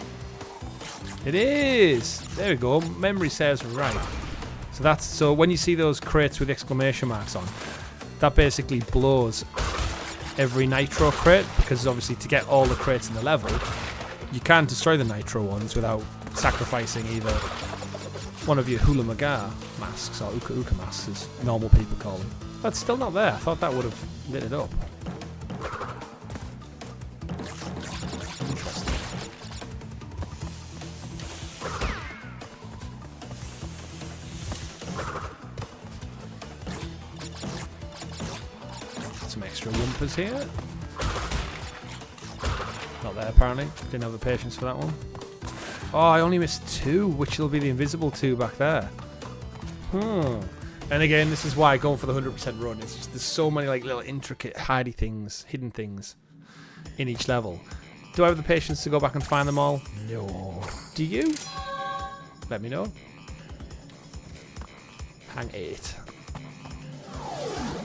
It is! There we go. Memory serves me right. So when you see those crates with exclamation marks on, that basically blows every nitro crate, because obviously to get all the crates in the level, you can't destroy the nitro ones without sacrificing either one of your Hula Maga masks, or Uka Uka masks as normal people call them. That's still not there. I thought that would have lit it up. Interesting. Some extra Wumpas here. Not there apparently. Didn't have the patience for that one. Oh, I only missed two, which will be the invisible two back there. And again, this is why going for the 100% run. It's just there's so many like little intricate hidey things, hidden things in each level. Do I have the patience to go back and find them all? No. Do you? Let me know. Hang 8.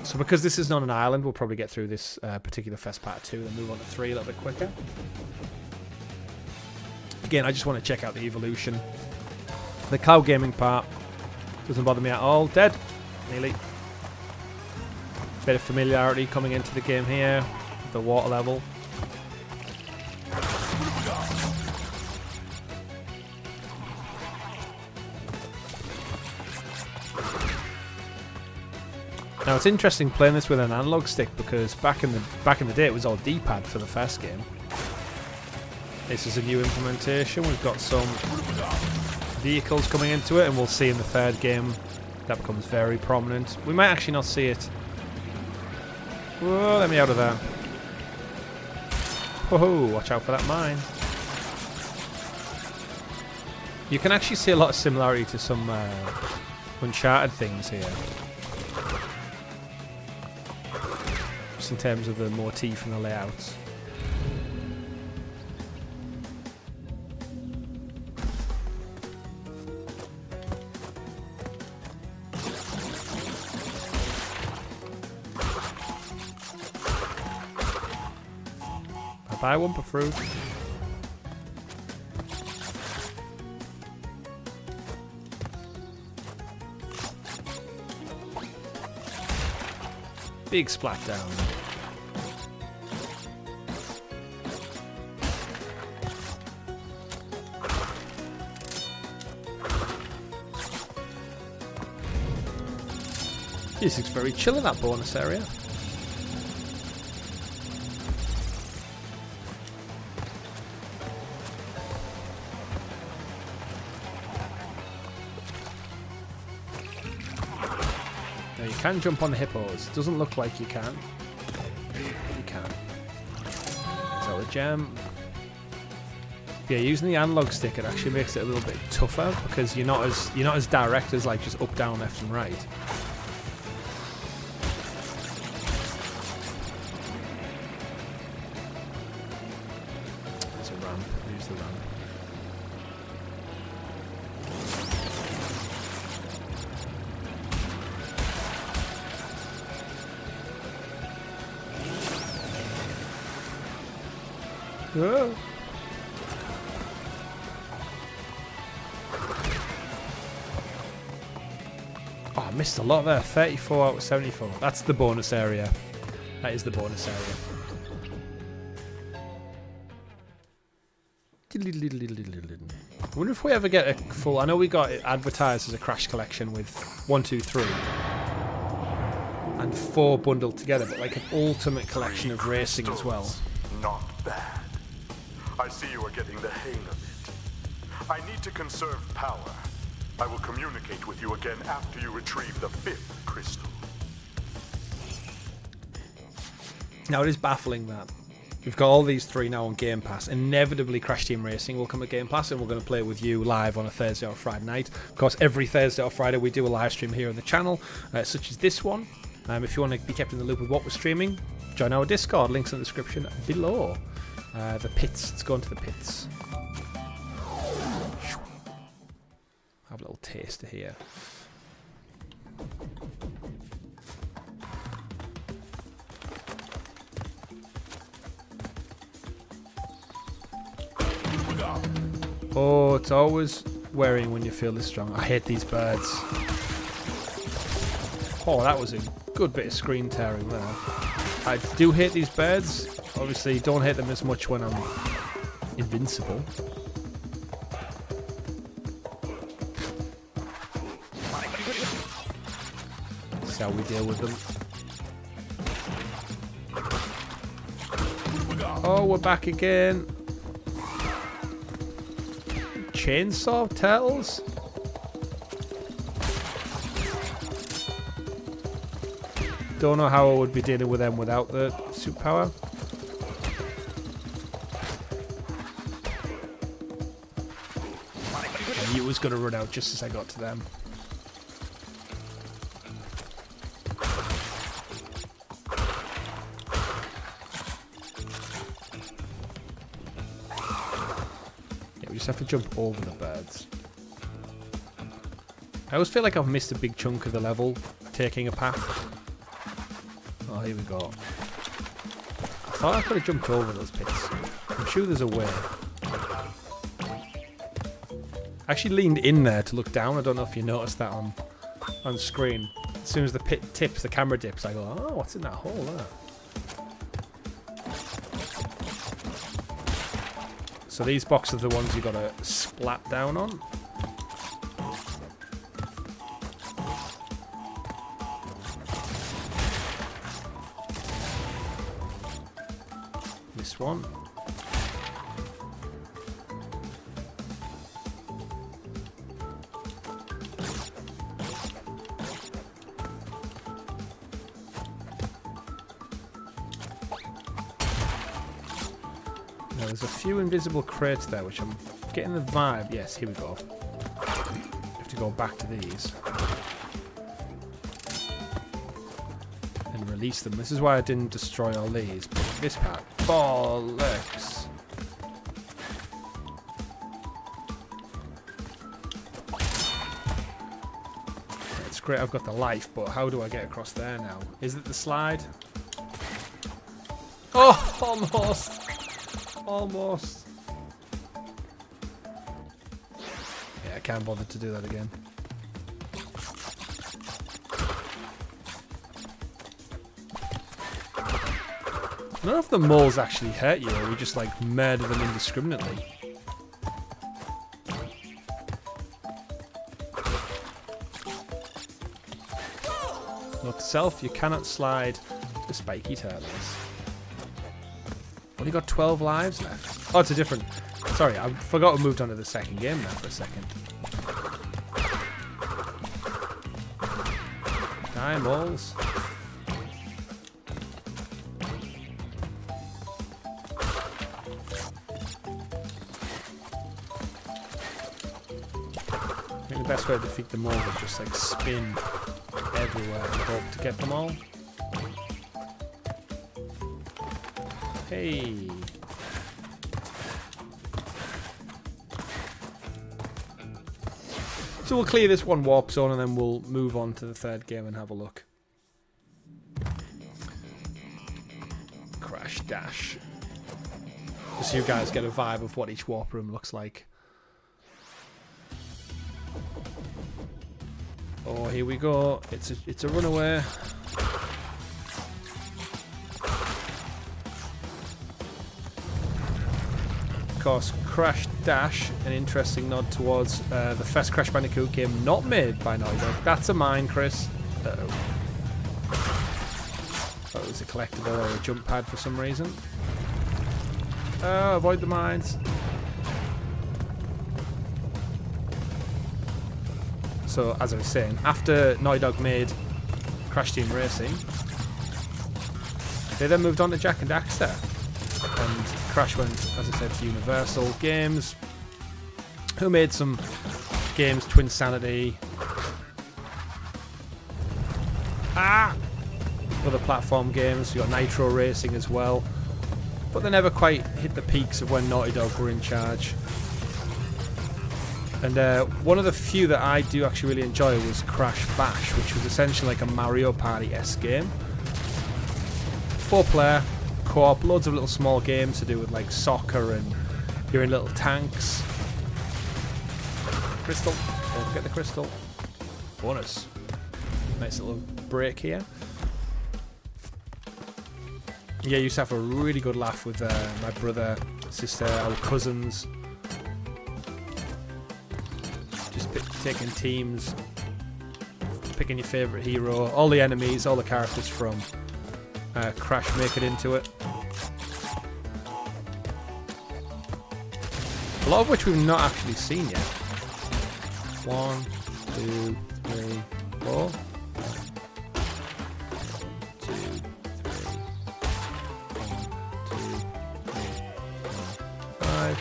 So because this is not an island, we'll probably get through this particular first part 2 and move on to 3 a little bit quicker. Again, I just want to check out the evolution. The cloud gaming part doesn't bother me at all. Dead. Nearly. Bit of familiarity coming into the game here. The water level. Now it's interesting playing this with an analog stick because back in the day it was all D-pad for the first game. This is a new implementation. We've got some vehicles coming into it, and we'll see in the third game that becomes very prominent. We might actually not see it. Whoa, let me out of there. Whoa, watch out for that mine. You can actually see a lot of similarity to some Uncharted things here. Just in terms of the motif and the layouts. Bye, Wumpa Fruit. Big splat down. This looks very chill in that bonus area. You can jump on the hippos. Doesn't look like you can. You can. So a gem. Yeah, using the analog stick it actually makes it a little bit tougher because you're not as direct as like just up, down, left, and right. There's a ramp. Use the ramp. Whoa. Oh, I missed a lot there. 34 out of 74. That's the bonus area. That is the bonus area. I wonder if we ever get a full... I know we got it advertised as a Crash collection with 1, 2, 3 and 4 bundled together, but like an ultimate collection of racing as well. Not bad. I see you are getting the hang of it. I need to conserve power. I will communicate with you again after you retrieve the 5th crystal. Now it is baffling that we've got all these 3 now on Game Pass. Inevitably Crash Team Racing will come at Game Pass and we're going to play it with you live on a Thursday or Friday night. Of course, every Thursday or Friday we do a live stream here on the channel, such as this one. If you want to be kept in the loop with what we're streaming, join our Discord, links in the description below. The pits, let's go into the pits. Have a little taster here. Oh, it's always worrying when you feel this strong. I hate these birds. Oh, that was a good bit of screen tearing there. I do hate these birds. Obviously, don't hate them as much when I'm invincible. That's how we deal with them. Oh, we're back again. Chainsaw turtles? Don't know how I would be dealing with them without the superpower. I knew it was going to run out just as I got to them. Yeah, we just have to jump over the birds. I always feel like I've missed a big chunk of the level taking a path. Oh, here we go. I thought I could have jumped over those pits. I'm sure there's a way. I actually leaned in there to look down. I don't know if you noticed that on screen. As soon as the pit tips, the camera dips, I go, oh, what's in that hole there? So these boxes are the ones you got to splat down on. next one. Now there's a few invisible crates there, which I'm getting the vibe. Yes, here we go. Have to go back to these and release them. This is why I didn't destroy all these. But this part, bollocks. It's great. I've got the life, but how do I get across there now? Is it the slide? Oh, almost. Almost. Yeah, I can't bother to do that again. None of the moles actually hurt you, or we just like murder them indiscriminately. Note to self, you cannot slide the spiky turtles. Only got 12 lives left. Oh, it's a different... Sorry, I forgot we moved on to the second game now for a second. Die, moles. I think the best way to defeat the moles is just like spin everywhere and hope to get them all. Hey. So we'll clear this one warp zone and then we'll move on to the third game and have a look. Crash Dash. Just so you guys get a vibe of what each warp room looks like. Oh, here we go. It's a runaway. Of course, Crash Dash, an interesting nod towards the first Crash Bandicoot game not made by Naughty Dog. That's a mine, Chris. Uh-oh. Thought it was a collectible or a jump pad for some reason. Avoid the mines. So, as I was saying, after Naughty Dog made Crash Team Racing, they then moved on to Jak and Daxter. And Crash went, as I said, to Universal Games, who made some games, Twinsanity, other platform games. You got Nitro Racing as well, but they never quite hit the peaks of when Naughty Dog were in charge. And one of the few that I do actually really enjoy was Crash Bash, which was essentially like a Mario Party-esque game. 4-player. Co-op, loads of little small games to do with like soccer and you're in little tanks. Crystal, don't forget the crystal. Bonus. Nice little break here. Yeah, I used to have a really good laugh with my brother, sister, our cousins. Just taking teams, picking your favourite hero, all the enemies, all the characters from Crash make it into it. A lot of which we've not actually seen yet. 1, 2, 3, 4. 2, 3. 1, 2, 3, 4. 5.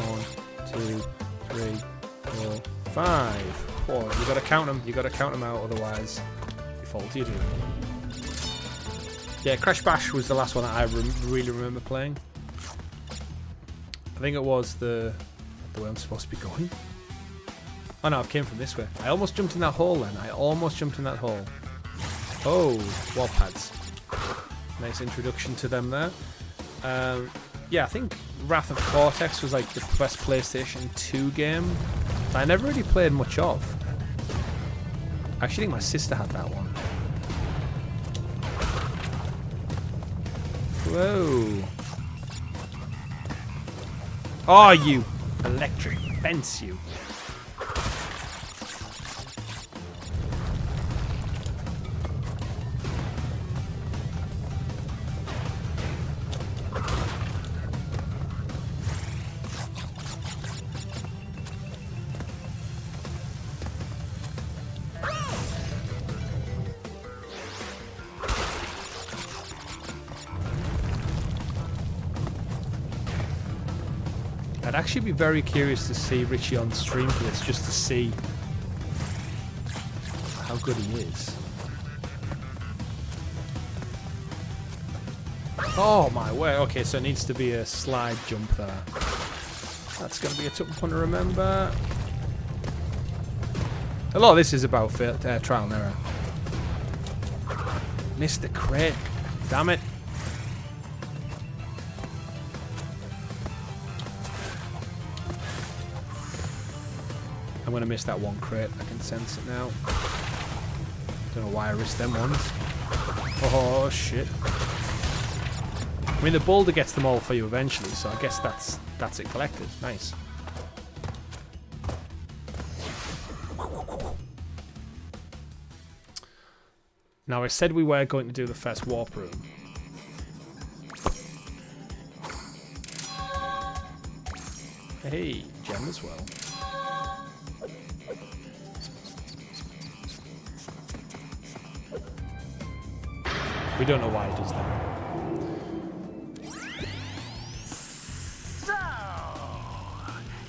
1, 2, 3, 4, 5. Oh, you gotta count them. You gotta count them out, otherwise you fall to your doom. Yeah, Crash Bash was the last one that I really remember playing. I think it was the way I'm supposed to be going. Oh no, I came from this way. I almost jumped in that hole then. I almost jumped in that hole. Oh, wall pads. Nice introduction to them there. Yeah, I think Wrath of Cortex was like the first PlayStation 2 game that I never really played much of. I actually think my sister had that one. Whoa. Oh, you electric fence, you. actually be very curious to see Richie on stream for this, just to see how good he is. Oh my word. Okay, so it needs to be a slide jump there. That's going to be a tough one to remember. A lot of this is about trial and error. Missed the crate. Damn it. I'm going to miss that one crate. I can sense it now. Don't know why I risked them ones. Oh, shit. I mean, the boulder gets them all for you eventually, so I guess that's it collected. Nice. Now, I said we were going to do the first warp room. Hey, gem as well. We don't know why it does that. So,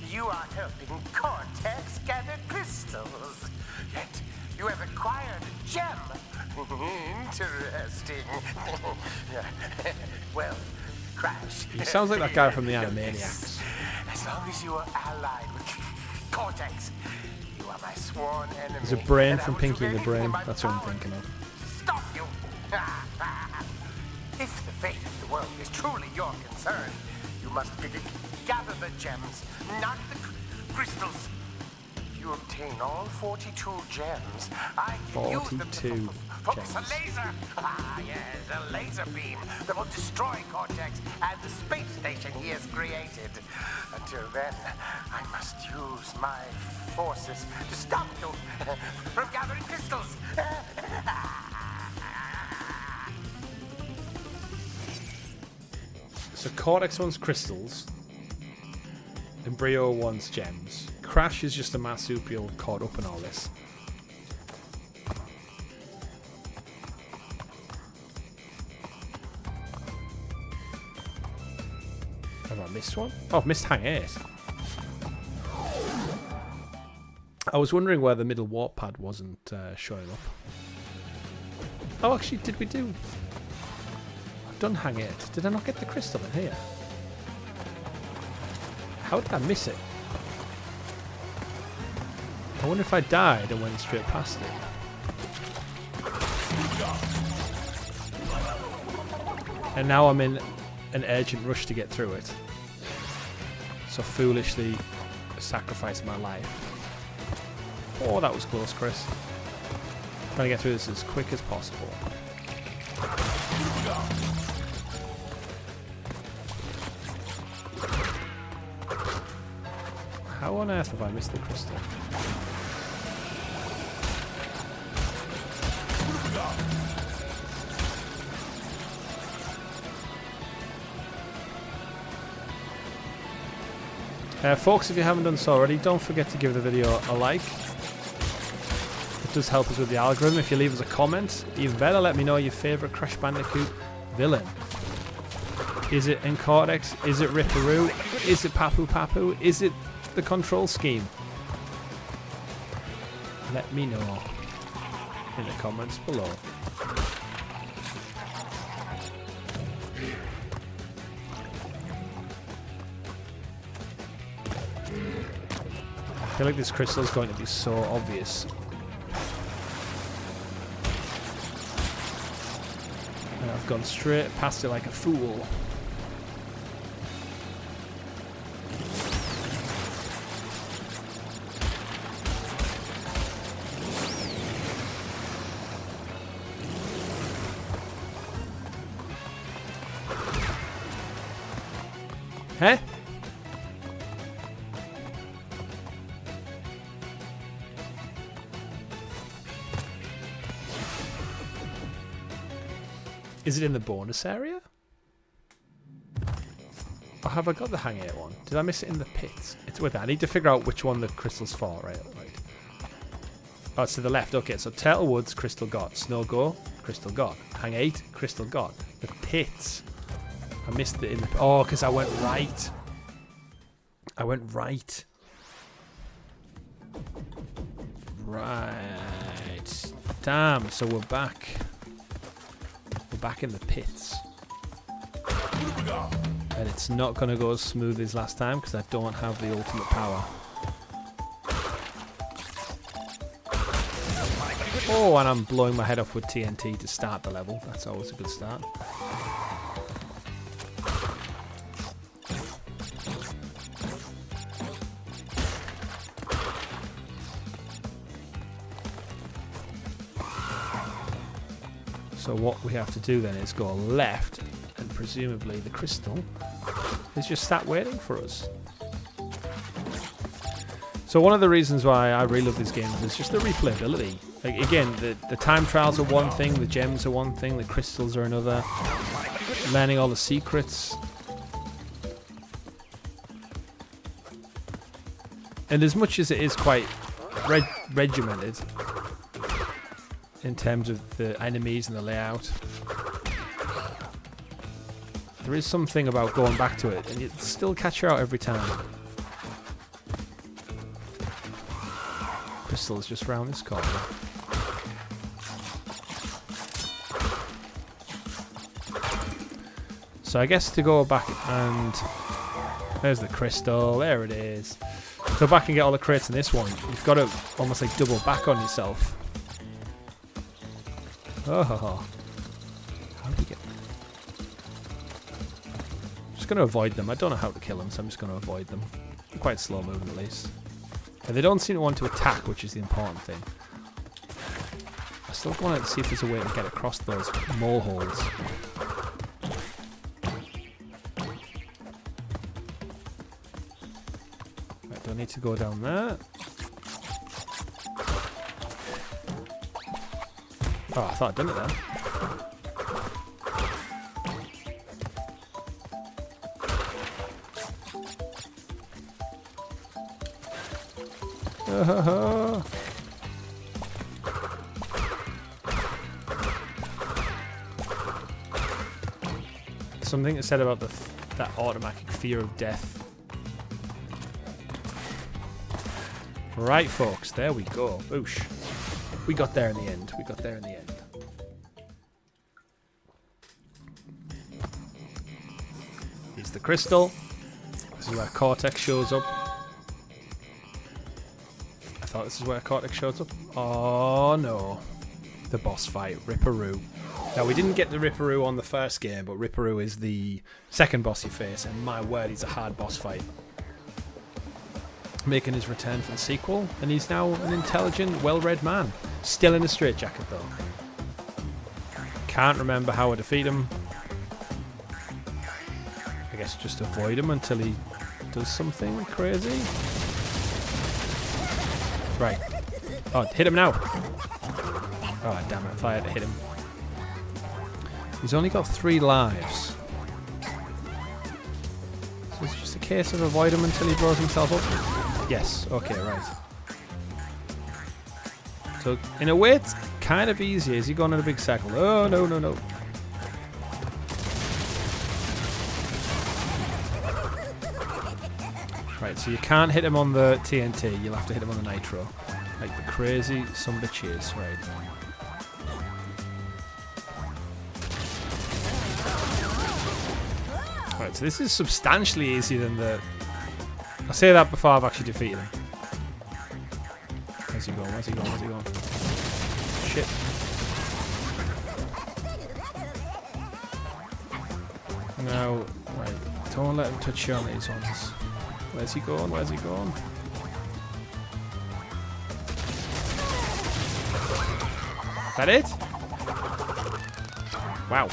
you are helping Cortex gather crystals. Yet, you have acquired a gem. Interesting. Well, Crash. He sounds like that guy from the Animaniacs. As long as you are allied with Cortex, you are my sworn enemy. There's a brain and I from will Pinky do and the anything in Brain. my That's what I'm power thinking of. to Stop you. If the fate of the world is truly your concern, you must gather the gems, not the crystals. If you obtain all 42 gems, I can use them to focus a laser. Ah, yes, a laser beam that will destroy Cortex and the space station he has created. Until then, I must use my forces to stop you from gathering crystals. So Cortex wants crystals, and Brio wants gems. Crash is just a marsupial caught up in all this. Have I missed one? Oh, I've missed Hang 8. I was wondering where the middle warp pad wasn't showing up. Oh, actually, did we do... I've done Hang 8. Did I not get the crystal in here? How did I miss it? I wonder if I died and went straight past it. And now I'm in an urgent rush to get through it. So foolishly sacrifice my life. Oh, that was close, Chris. Trying to get through this as quick as possible. How on earth have I missed the crystal? Folks, if you haven't done so already, don't forget to give the video a like. It does help us with the algorithm. If you leave us a comment, even better, let me know your favourite Crash Bandicoot villain. Is it in Cortex? Is it Ripperoo? Is it Papu Papu? Is it the control scheme? Let me know in the comments below. I feel like this crystal is going to be so obvious. And I've gone straight past it like a fool. Huh? Is it in the bonus area? Or have I got the Hang 8 one? Did I miss it in the pits? It's with that. I need to figure out which one the crystal's for. Right. Oh, it's to the left. Okay, so Turtle Woods, crystal got. Snow Go, crystal got. Hang 8, crystal got. The pits. I missed it in the... Oh, because I went right. I went right. Right. Damn, so we're back. We're back in the pits. And it's not going to go as smooth as last time because I don't have the ultimate power. Oh, and I'm blowing my head off with TNT to start the level. That's always a good start. So what we have to do then is go left, and presumably the crystal is just sat waiting for us. So one of the reasons why I really love these games is just the replayability. Like, again, the time trials are one thing, the gems are one thing, the crystals are another. Learning all the secrets. And as much as it is quite regimented in terms of the enemies and the layout, there is something about going back to it, and you still catch you out every time. Crystal's just round this corner. So I guess to go back and... There's the crystal, there it is. Go back and get all the crates in this one. You've got to almost like double back on yourself. Oh, how do we get... I'm just going to avoid them. I don't know how to kill them, so I'm just going to avoid them. They're quite slow moving at least. And they don't seem to want to attack, which is the important thing. I still want to see if there's a way to get across those mole holes. Right, do I need to go down there? Oh, I thought I'd done it then. Something is said about that automatic fear of death. Right, folks, there we go. Boosh. We got there in the end. We got there in the end. Here's the crystal. This is where Cortex shows up. I thought this is where Cortex shows up. Oh no. The boss fight, Ripperoo. Now, we didn't get the Ripperoo on the first game, but Ripperoo is the second boss you face, and my word, he's a hard boss fight. Making his return for the sequel, and he's now an intelligent, well-read man. Still in a straitjacket, though. Can't remember how I defeat him. I guess just avoid him until he does something crazy. Right. Oh, hit him now. Oh, damn it. I thought I had to hit him. He's only got 3 lives. So it's just a case of avoid him until he blows himself up. Yes. Okay, right. So, in a way, it's kind of easy. Is he going in a big circle? Oh, no, no, no. Right, so you can't hit him on the TNT. You'll have to hit him on the nitro. Like the crazy sumbitch is, right. Right, so this is substantially easier than the... I say that before I've actually defeated him. Where's he going? Where's he going? Where's he going? Shit. No, right. Don't let him touch you on these ones. Where's he going? Where's he going? Is that it? Wow.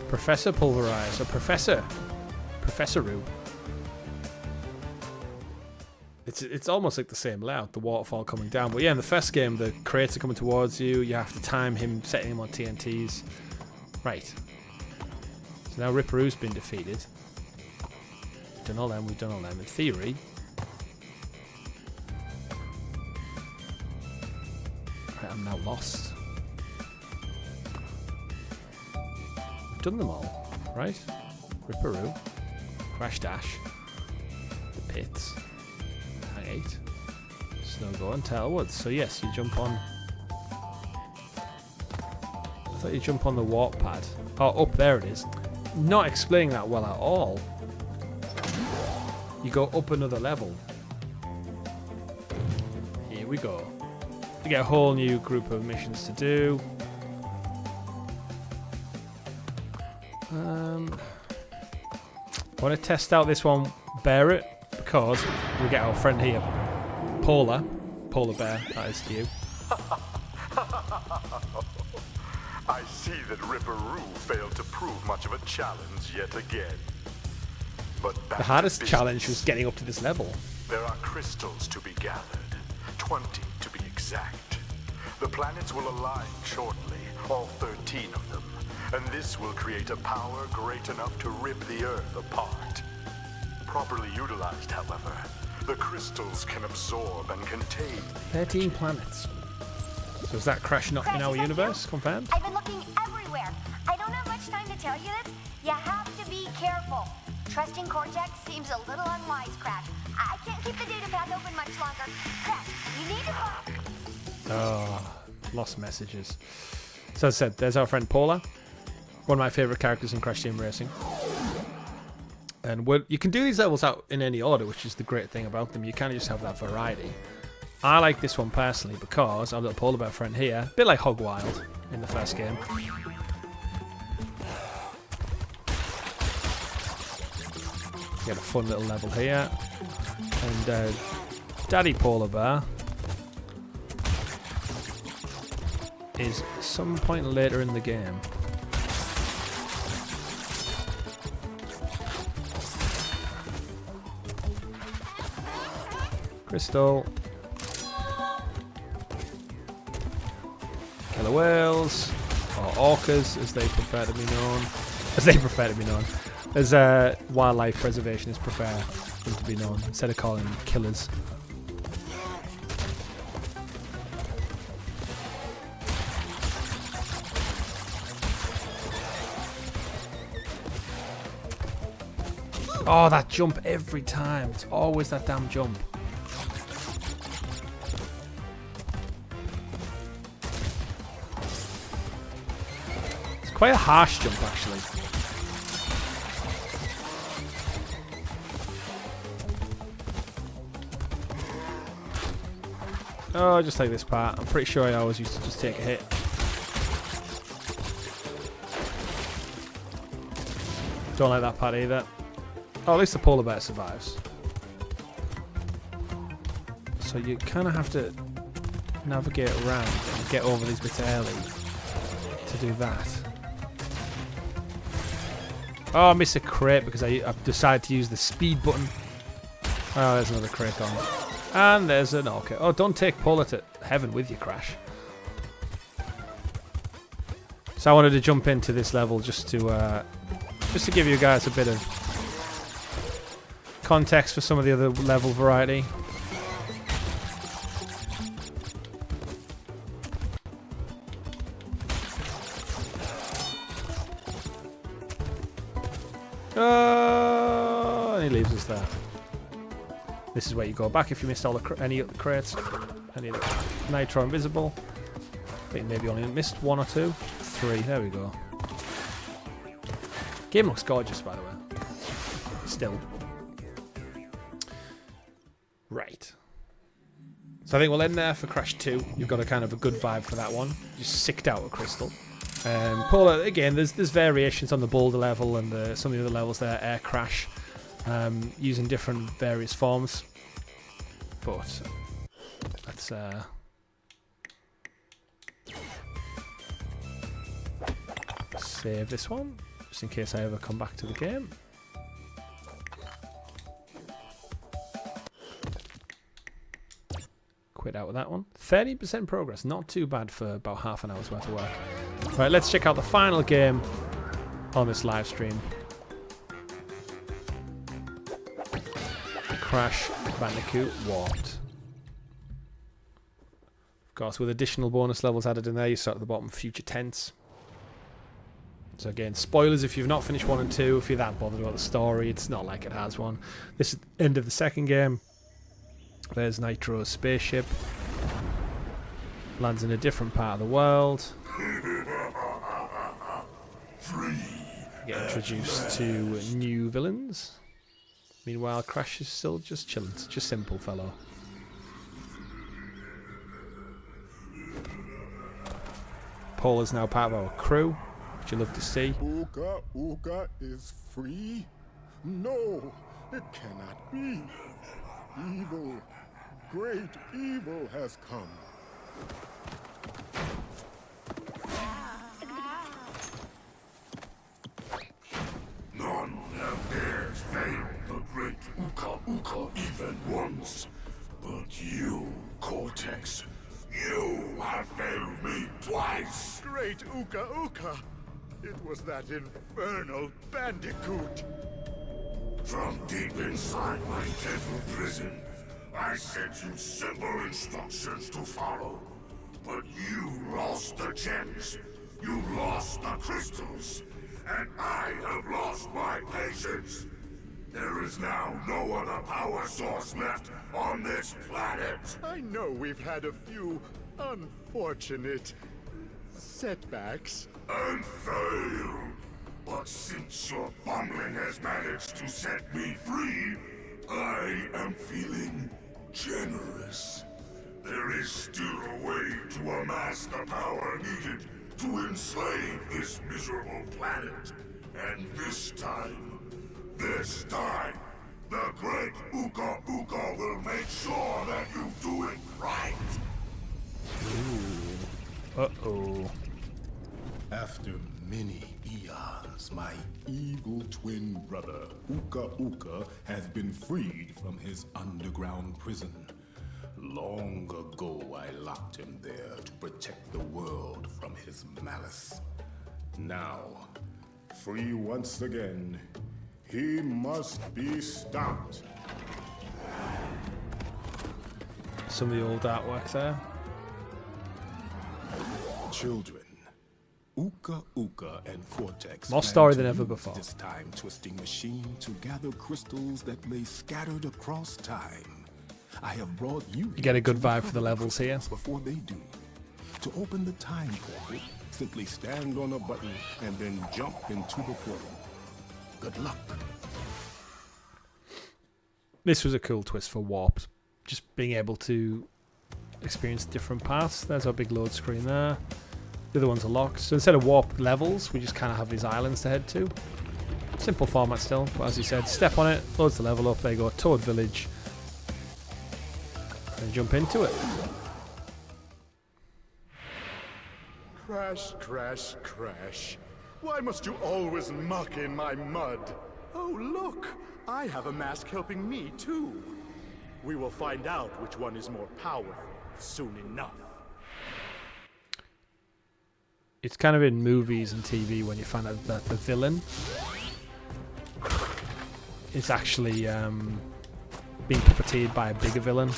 Professor Pulverize, or Professoroo. It's almost like the same layout, the waterfall coming down. But yeah, in the first game, the crates are coming towards you. You have to time him, setting him on TNTs. Right. So now Ripperoo's been defeated. We've done all them, we've done all them. In theory... Right, I'm now lost. We've done them all, right? Ripperoo. Crash Dash. The pits. Hang 8. Snow go on Tailwoods. So yes, you jump on. I thought you jump on the warp pad. Oh, up there it is. Not explaining that well at all. You go up another level. Here we go. You get a whole new group of missions to do. I want to test out this one, Bear It, because we get our friend here, Polar Bear, that is to you. I see that Ripperoo failed to prove much of a challenge yet again. But back The to hardest business. challenge was getting up to this level. There are crystals to be gathered, 20 to be exact. The planets will align shortly, all 13 of them, and this will create a power great enough to rip the Earth apart. Properly utilized, however, the crystals can absorb and contain the 13 planets. So is that Crash not Crash, in our is that universe? you? Confirmed? I've been looking everywhere. I don't have much time to tell you this. You have to be careful. Trusting Cortex seems a little unwise, Crash. I can't keep the data path open much longer. Crash, you need to... Oh, lost messages. So as I said, there's our friend Paula. One of my favourite characters in Crash Team Racing. And you can do these levels out in any order, which is the great thing about them. You kind of just have that variety. I like this one personally because our little polar bear friend here, a bit like Hog Wild in the first game. You get a fun little level here. And Daddy Polar Bear is some point later in the game. Crystal. Killer whales. Or orcas, as they prefer to be known. As wildlife preservationists prefer them to be known, instead of calling them killers. Oh, that jump every time. It's always that damn jump. It's quite a harsh jump, actually. Oh, just like this part. I'm pretty sure I always used to just take a hit. Don't like that part either. Oh, at least the polar bear survives. So you kind of have to navigate around and get over these bits early to do that. Oh, I missed a crate because I've decided to use the speed button. Oh, there's another crate gone. And there's an orca. Oh, don't take Polar to heaven with you, Crash. So I wanted to jump into this level just to give you guys a bit of context for some of the other level variety. Oh, and he leaves us there. This is where you go back if you missed all any of the crates. Any of the Nitro Invisible. I think maybe only missed 1 or 2. 3, there we go. Game looks gorgeous, by the way. Still. Right. So I think we'll end there for Crash 2. You've got a kind of a good vibe for that one. Just sicked out a crystal. Polar, again, there's variations on the boulder level and some of the other levels there, Air Crash, using different various forms. But let's save this one, just in case I ever come back to the game. Quit out with that one. 30% progress, not too bad for about half an hour's worth of work. Right, let's check out the final game on this live stream. Crash Bandicoot Warped. Of course, with additional bonus levels added in there, you start at the bottom, Future Tense. So again, spoilers if you've not finished 1 and 2, if you're that bothered about the story, it's not like it has one. This is the end of the second game. There's Nitro's spaceship. Lands in a different part of the world. Get introduced to new villains. Meanwhile, Crash is still just chilling. Such a simple fellow. Paul is now part of our crew, which you love to see. Uka Uka is free? No, it cannot be. Evil, great evil has come. None have dared fail the great Uka Uka even once. But you, Cortex, you have failed me twice. Great Uka Uka! It was that infernal Bandicoot! From deep inside my deadly prison, I sent you simple instructions to follow. But you lost the gems, you lost the crystals, and I have lost my patience. There is now no other power source left on this planet. I know we've had a few unfortunate setbacks. And failed. But since your bumbling has managed to set me free, I am feeling generous. There is still a way to amass the power needed to enslave this miserable planet. And this time, the great Uka Uka will make sure that you do it right. Uh-oh. After many eons, my evil twin brother, Uka Uka, has been freed from his underground prison. Long ago, I locked him there to protect the world from his malice. Now, free once again, he must be stopped. Some of the old artwork there. Children, Uka Uka and Cortex. More plan story to than ever use before. This time twisting machine to gather crystals that lay scattered across time. I have brought you. You get a good to vibe for the recover levels here. before they do. To open the time portal, simply stand on a button and then jump into the portal. Good luck. This was a cool twist for Warped. Just being able to experience different paths. There's our big load screen there. The other ones are locked. So instead of warped levels, we just kind of have these islands to head to. Simple format still, but as you said, step on it, loads the level up. There you go, Toad Village. And jump into it. Crash, crash, crash. Why must you always muck in my mud? Oh, look! I have a mask helping me, too. We will find out which one is more powerful soon enough. It's kind of in movies and TV when you find out that the villain is actually being puppeteered by a bigger villain.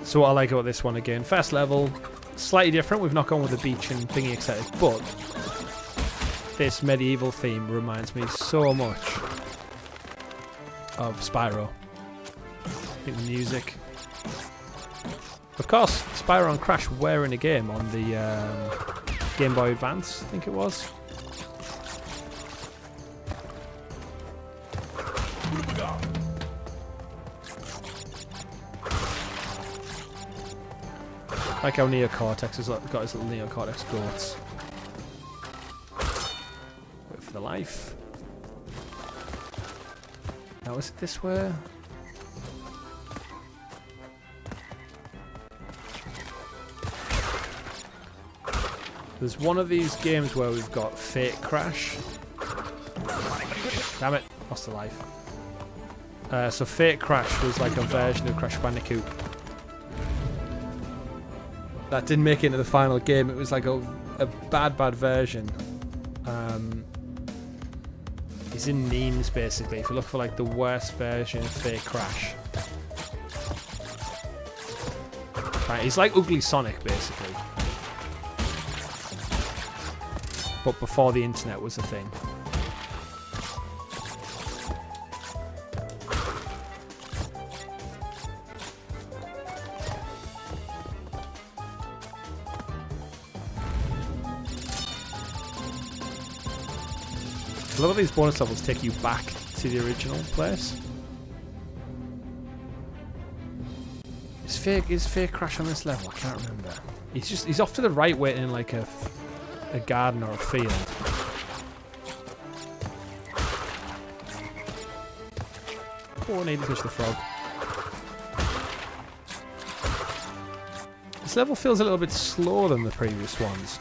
So what I like about this one again, first level, slightly different. We've not gone with the beach and thingy excited, but this medieval theme reminds me so much of Spyro. I think the music. Of course, Spyro and Crash were in a game on the Game Boy Advance, I think it was. Like how Neo Cortex has got his little Neo Cortex goats. Wait for the life. Now is it this way? There's one of these games where we've got Fake Crash. Damn it, lost a life. So Fake Crash was like a version of Crash Bandicoot. That didn't make it into the final game. It was like a bad version. It's in memes basically. If you look for like the worst version of Fake Crash. Right, he's like Ugly Sonic basically. but before the internet was a thing. A lot of these bonus levels take you back to the original place. Is fake Crash on this level? I can't remember. He's off to the right waiting in like a garden or a field. Oh, I need to touch the frog. This level feels a little bit slower than the previous ones.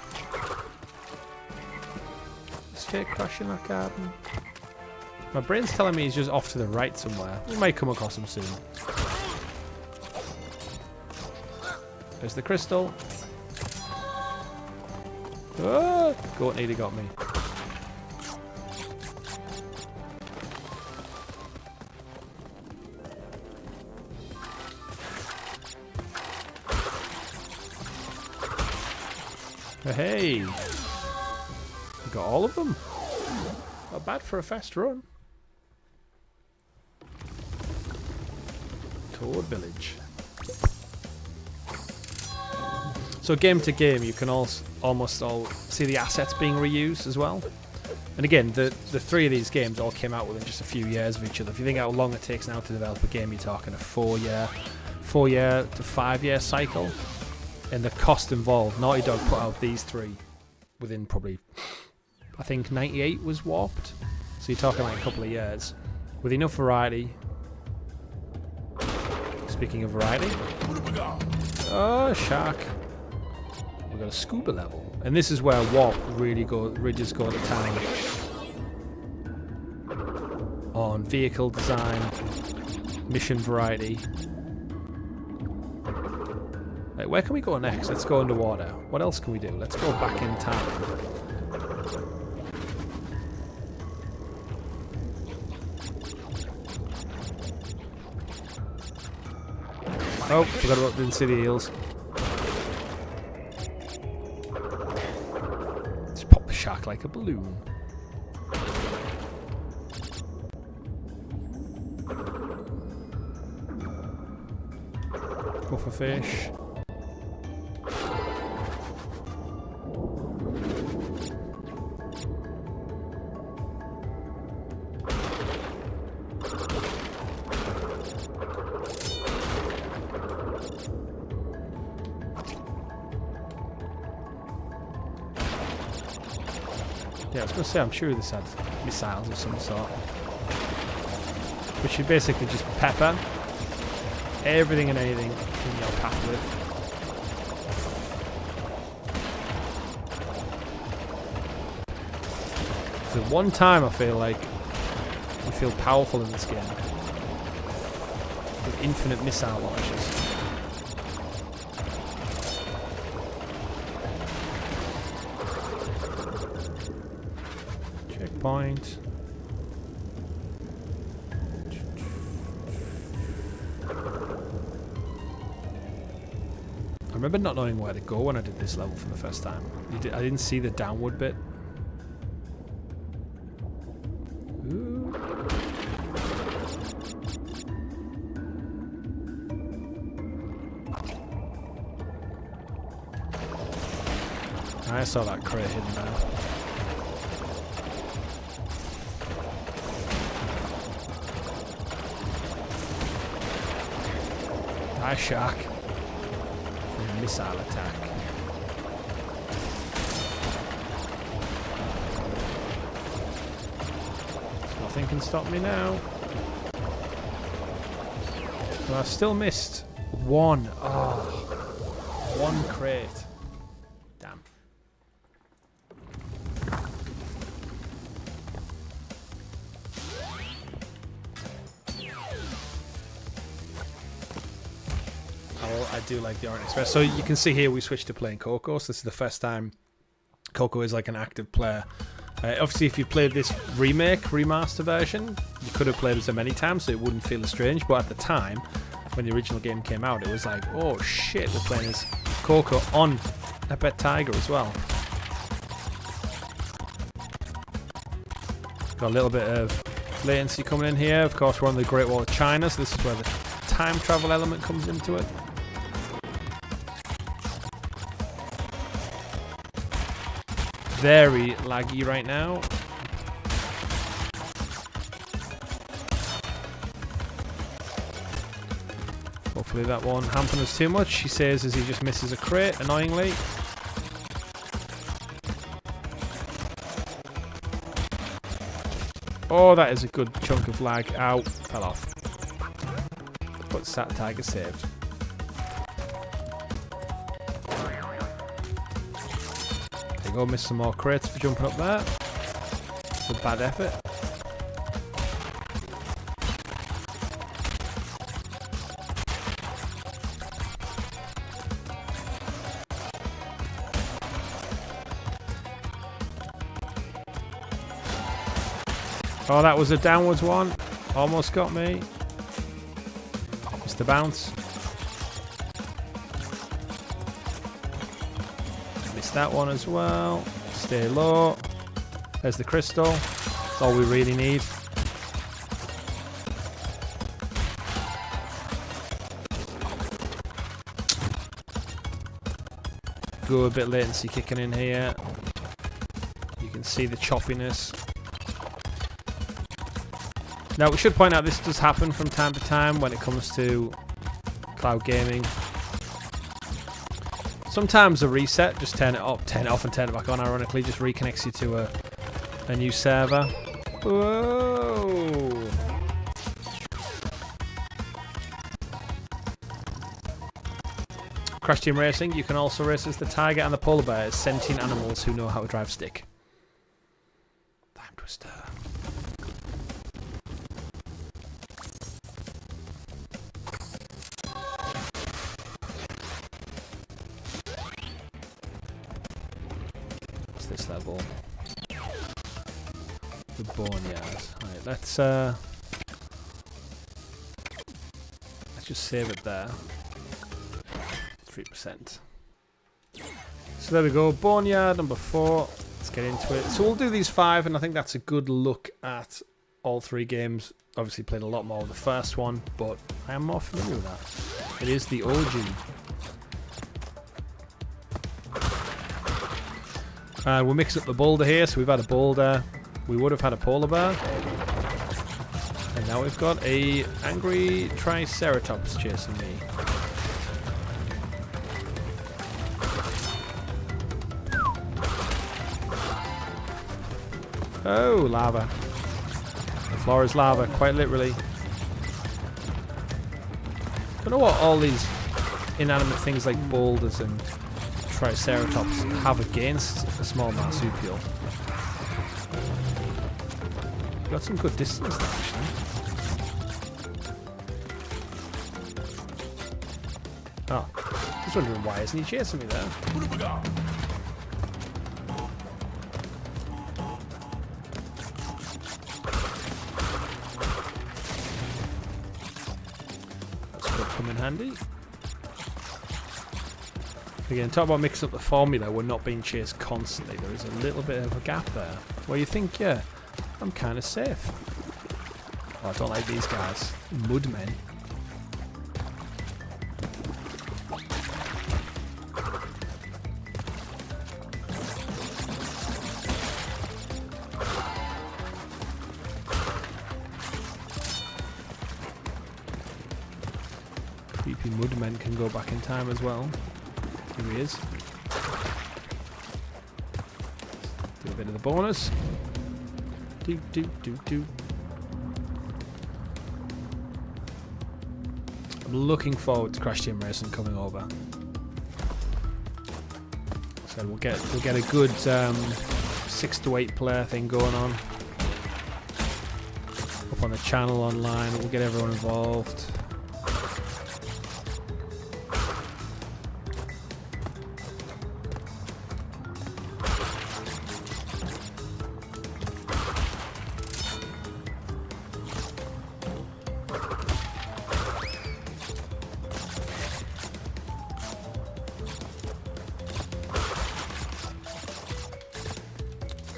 Is fake Crash in that garden? My brain's telling me he's just off to the right somewhere. We might come across him soon. There's the crystal. Oh, goat nearly got me. Hey, we got all of them. Not bad for a fast run. Toad Village. So game to game, you can almost all see the assets being reused as well. And again, the three of these games all came out within just a few years of each other. If you think how long it takes now to develop a game, you're talking a 4-year to 5-year cycle. And the cost involved, Naughty Dog put out these three within probably, I think 98 was Warped. So you're talking like a couple of years. With enough variety. Speaking of variety. Oh, shark. We've got a scuba level. And this is where Warp really ridges go to town. On vehicle design, mission variety. Right, where can we go next? Let's go underwater. What else can we do? Let's go back in time. Oh, forgot about the city eels. Just pop the shark like a balloon. Puffer fish. Yeah, I was going to say, I'm sure this had missiles of some sort. Which you basically just pepper everything and anything in your path with. For one time I feel like you feel powerful in this game. With infinite missile launches. Checkpoint. I remember not knowing where to go when I did this level for the first time. I didn't see the downward bit. Ooh. I saw that crate hidden there. Die, shark. Missile attack. Nothing can stop me now. But I've still missed one. Oh, one crate. Damn. I do like the Orient Express. So you can see here we switched to playing Coco. So this is the first time Coco is like an active player. Obviously, if you played this remaster version, you could have played it so many times, so it wouldn't feel as strange. But at the time, when the original game came out, it was like, oh shit, we're playing as Coco on a pet tiger as well. Got a little bit of latency coming in here. Of course, we're on the Great Wall of China, so this is where the time travel element comes into it. Very laggy right now. Hopefully that won't hamper us too much. He says as he just misses a crate, annoyingly. Oh, that is a good chunk of lag. Ow, fell off. But Sat Tiger saved. There you go, missed some more crates for jumping up there. It's a bad effort. Oh, that was a downwards one. Almost got me. Missed the bounce. Missed that one as well. Stay low. There's the crystal. That's all we really need. Go a bit latency kicking in here. You can see the choppiness. Now, we should point out this does happen from time to time when it comes to cloud gaming. Sometimes a reset, just turn it up, turn it off and turn it back on, ironically, just reconnects you to a new server. Whoa! Crash Team Racing, you can also race as the tiger and the polar bear as sentient animals who know how to drive stick. Time Twister. This level, the barnyard. Right, let's just save it there. 3%. So there we go. Barnyard number 4. Let's get into it. So we'll do these 5, and I think that's a good look at all 3 games. Obviously, played a lot more of the first one, but I am more familiar with that. It is the OG. We'll mix up the boulder here, so we've had a boulder, we would have had a polar bear, and now we've got a angry triceratops chasing me. Oh, lava. The floor is lava, quite literally. I don't know what all these inanimate things like boulders and Triceratops have against a small marsupial. Got some good distance there, actually. Oh, just wondering why isn't he chasing me there? That's going to come in handy. Again, talk about mixing up the formula, we're not being chased constantly. There is a little bit of a gap there where you think, yeah, I'm kind of safe. Oh, I don't like these guys. Mudmen. Creepy mudmen can go back in time as well. Here he is. Do a bit of the bonus. Do. I'm looking forward to Crash Team Racing coming over. So we'll get a good 6 to 8 player thing going on. Up on the channel online, we'll get everyone involved.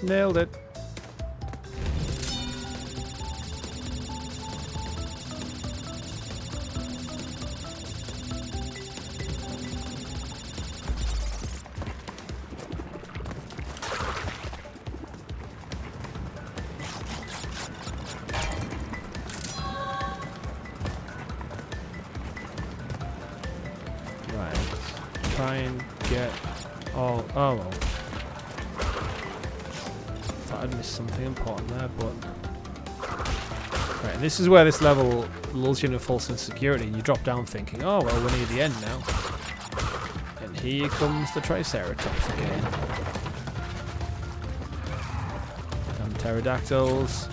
Nailed it. Right. Try and get all... Oh, well. Thought I'd missed something important there, but... Right, and this is where this level lulls you into a false insecurity, and you drop down thinking, oh, well, we're near the end now. And here comes the Triceratops again. And pterodactyls.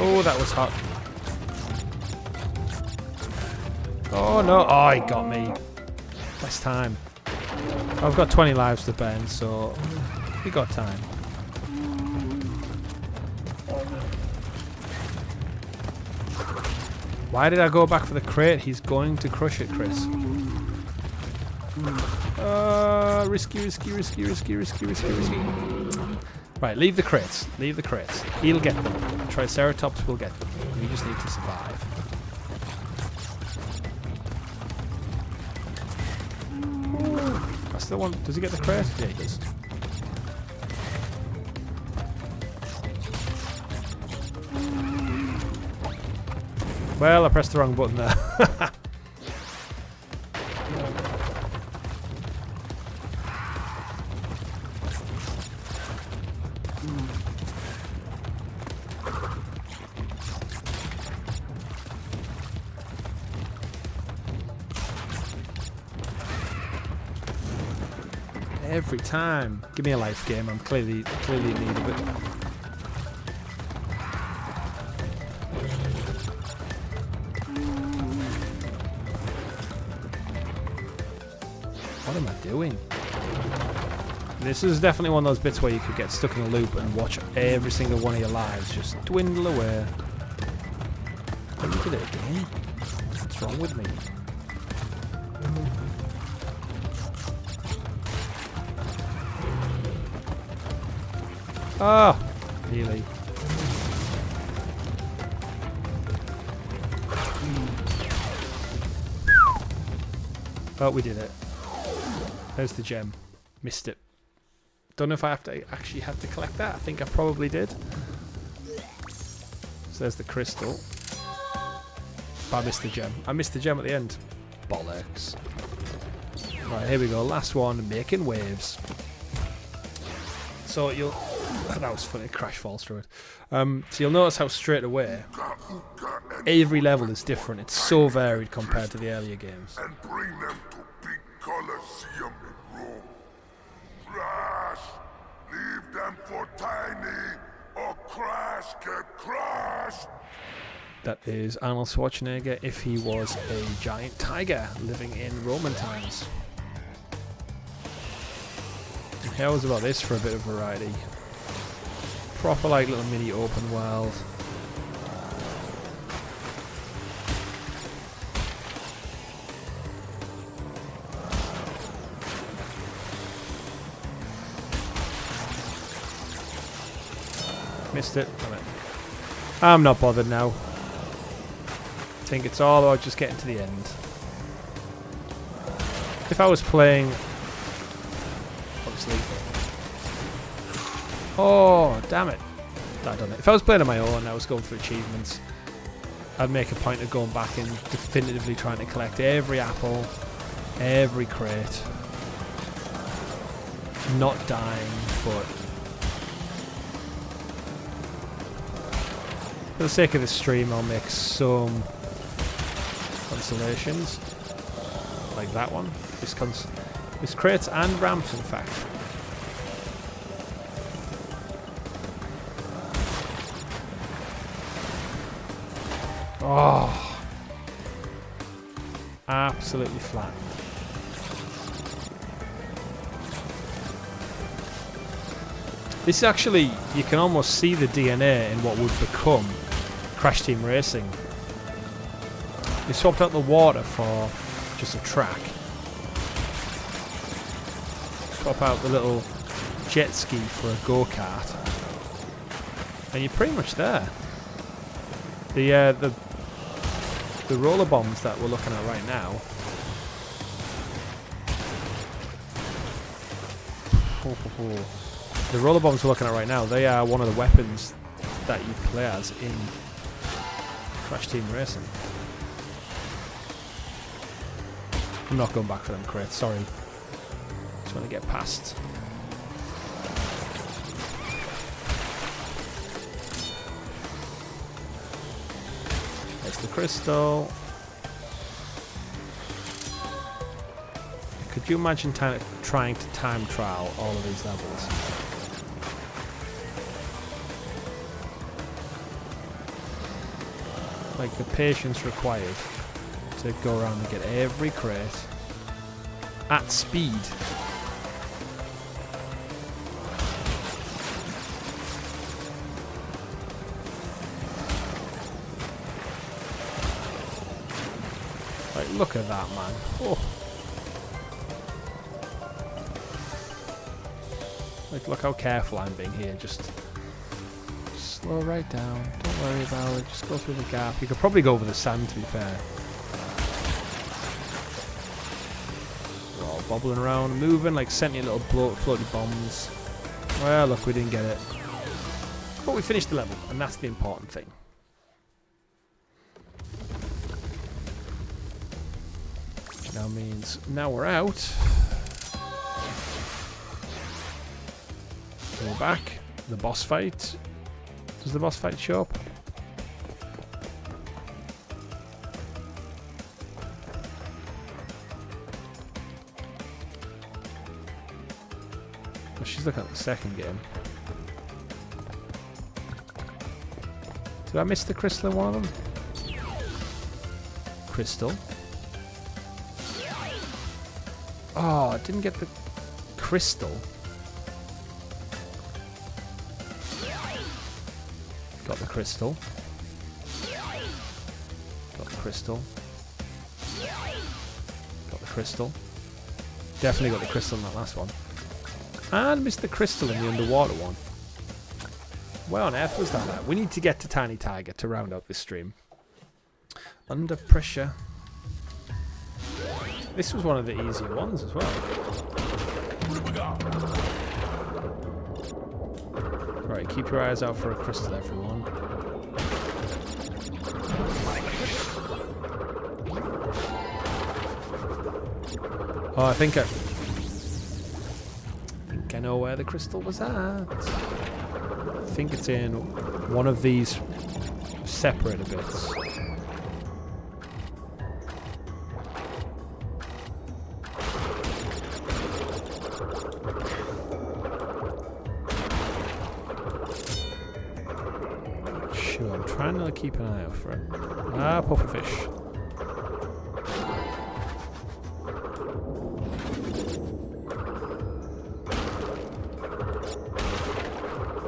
Oh, that was hot. Oh, no. Oh, he got me. Less time. I've got 20 lives to burn, so we got time. Why did I go back for the crate? He's going to crush it, Chris. Risky, risky, risky, risky, risky, risky, risky. Right, leave the crates. Leave the crates. He'll get them. Triceratops will get them. We just need to survive. That's the one. Does he get the crate? Yeah, he does. Well, I pressed the wrong button there. Every time. Give me a life game. I'm clearly in need of it. What am I doing? This is definitely one of those bits where you could get stuck in a loop and watch every single one of your lives just dwindle away. Oh, you did it again? What's wrong with me? Oh, really? Oh, we did it. There's the gem. Missed it. Don't know if I actually had to collect that. I think I probably did. So there's the crystal. But I missed the gem. I missed the gem at the end. Bollocks. Right, here we go. Last one. Making waves. So you'll... That was funny. Crash falls through it. So you'll notice how straight away every level is different. It's so varied compared to the earlier games. And bring them to big Colosseum in Rome. Crash! Leave them for Tiny, or Crash get crushed! That is Arnold Schwarzenegger if he was a giant tiger living in Roman times. And how was about this for a bit of variety? Proper like little mini open world. Missed it. Damn it. I'm not bothered now. I think it's all about just getting to the end. If I was playing... Obviously... Oh, damn it. I don't know. If I was playing on my own and I was going for achievements, I'd make a point of going back and definitively trying to collect every apple, every crate. Not dying, but... For the sake of this stream, I'll make some constellations. Like that one. This crates and ramps, in fact. Oh, absolutely flat. This is actually, you can almost see the DNA in what would become Crash Team Racing. They swapped out the water for just a track. Swap out the little jet ski for a go-kart. And you're pretty much there. The roller bombs that we're looking at right now. The roller bombs we're looking at right now, they are one of the weapons that you play as in Crash Team Racing. I'm not going back for them crates, sorry. Just want to get past. There's the crystal. Could you imagine trying to time trial all of these levels? Like the patience required to go around and get every crate at speed. Like, look at that, man. Oh. Like, look how careful I'm being here. Just slow right down. Don't worry about it. Just go through the gap. You could probably go over the sand, to be fair. We're all bobbling around, moving, like sending little floaty bombs. Well, look, we didn't get it. But we finished the level, and that's the important thing. Now means now we're out. We're back. The boss fight. Does the boss fight show up? Well, she's looking at the second game. Did I miss the crystal in one of them? Crystal. Oh, I didn't get the crystal. Got the crystal. Got the crystal. Got the crystal. Definitely got the crystal in that last one. And missed the crystal in the underwater one. Where on earth was that at? We need to get to Tiny Tiger to round up this stream. Under pressure. This was one of the easier ones as well. Right, keep your eyes out for a crystal, everyone. Oh, I think I know where the crystal was at. I think it's in one of these separator bits. I'm trying to keep an eye out for it. Ah, pufferfish.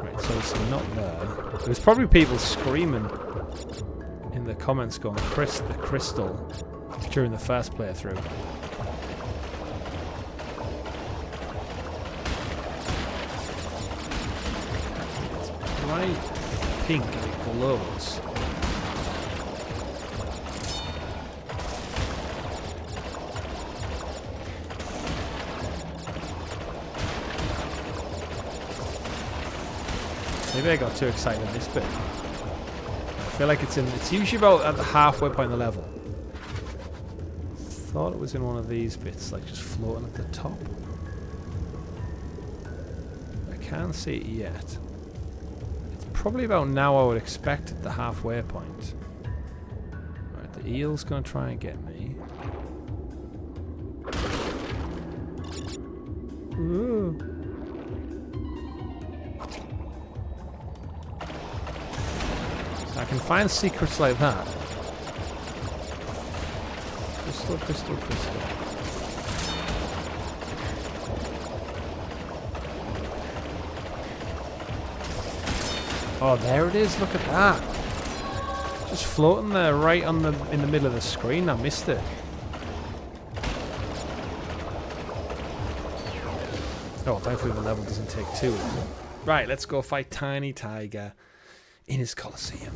Right, so it's not there. There's probably people screaming in the comments going, Chris, the crystal, during the first playthrough. It's bright pink and it glows. Maybe I got too excited in this bit. I feel like it's usually about at the halfway point of the level. Thought it was in one of these bits, like just floating at the top. I can't see it yet. Probably about now I would expect at the halfway point. Right, the eel's gonna try and get me. Ooh. So I can find secrets like that. Crystal, crystal, crystal. Oh, there it is. Look at that. Just floating there right on in the middle of the screen. I missed it. Oh, thankfully the level doesn't take too long. Right, let's go fight Tiny Tiger in his Colosseum.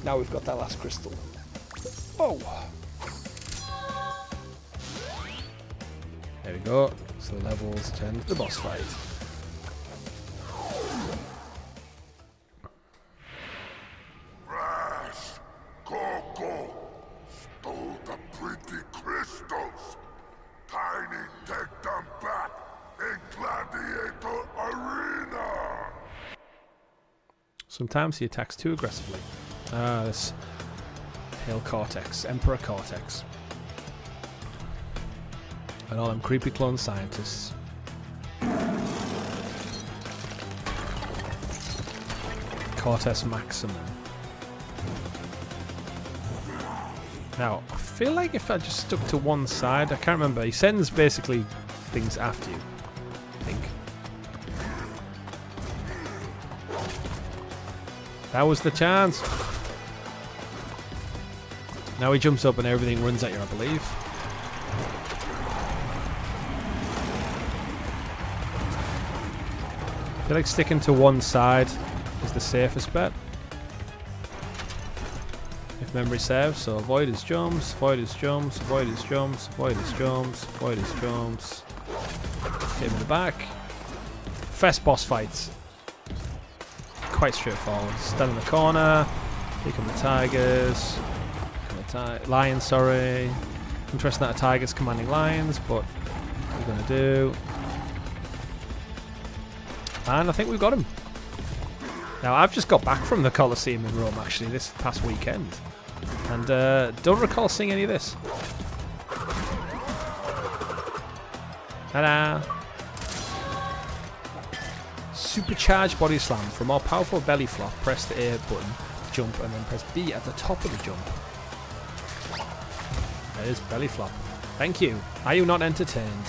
Now we've got that last crystal. Oh. There we go. So the levels turn to the boss fight. Stole the pretty crystals. Sometimes he attacks too aggressively. This Hail Cortex, Emperor Cortex. And all them creepy clone scientists. Cortex Maximum. Now, I feel like if I just stuck to one side, I can't remember. He sends basically things after you, I think. That was the chance. Now he jumps up and everything runs at you, I believe. I feel like sticking to one side is the safest bet. If memory serves, so avoid his jumps, avoid his jumps, avoid his jumps, avoid his jumps, avoid his jumps. Hit him in the back. First boss fights. Quite straightforward. Stand in the corner. Here come the tigers. Lions, sorry. Interesting that a tiger's commanding lions, but what we're going to do. And I think we've got him. Now, I've just got back from the Colosseum in Rome, actually, this past weekend. And don't recall seeing any of this. Ta-da! Supercharged body slam. For a more powerful belly flop, press the A button, jump, and then press B at the top of the jump. There is belly flop. Thank you. Are you not entertained?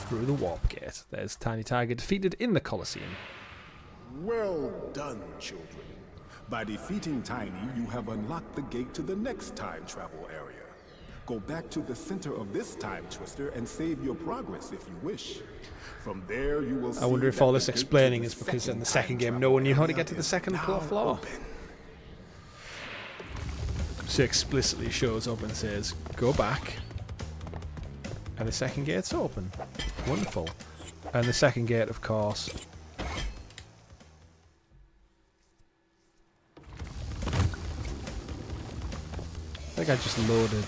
Through the warp gate. There's Tiny Tiger defeated in the Colosseum. Well done, children. By defeating Tiny, you have unlocked the gate to the next time travel area. Go back to the center of this time twister and save your progress if you wish. From there, you will see. I wonder if all this explaining is because in the second game no one knew how to get to the second floor. So it explicitly shows up and says, go back. And the second gate's open. Wonderful. And the second gate, of course. I think I just loaded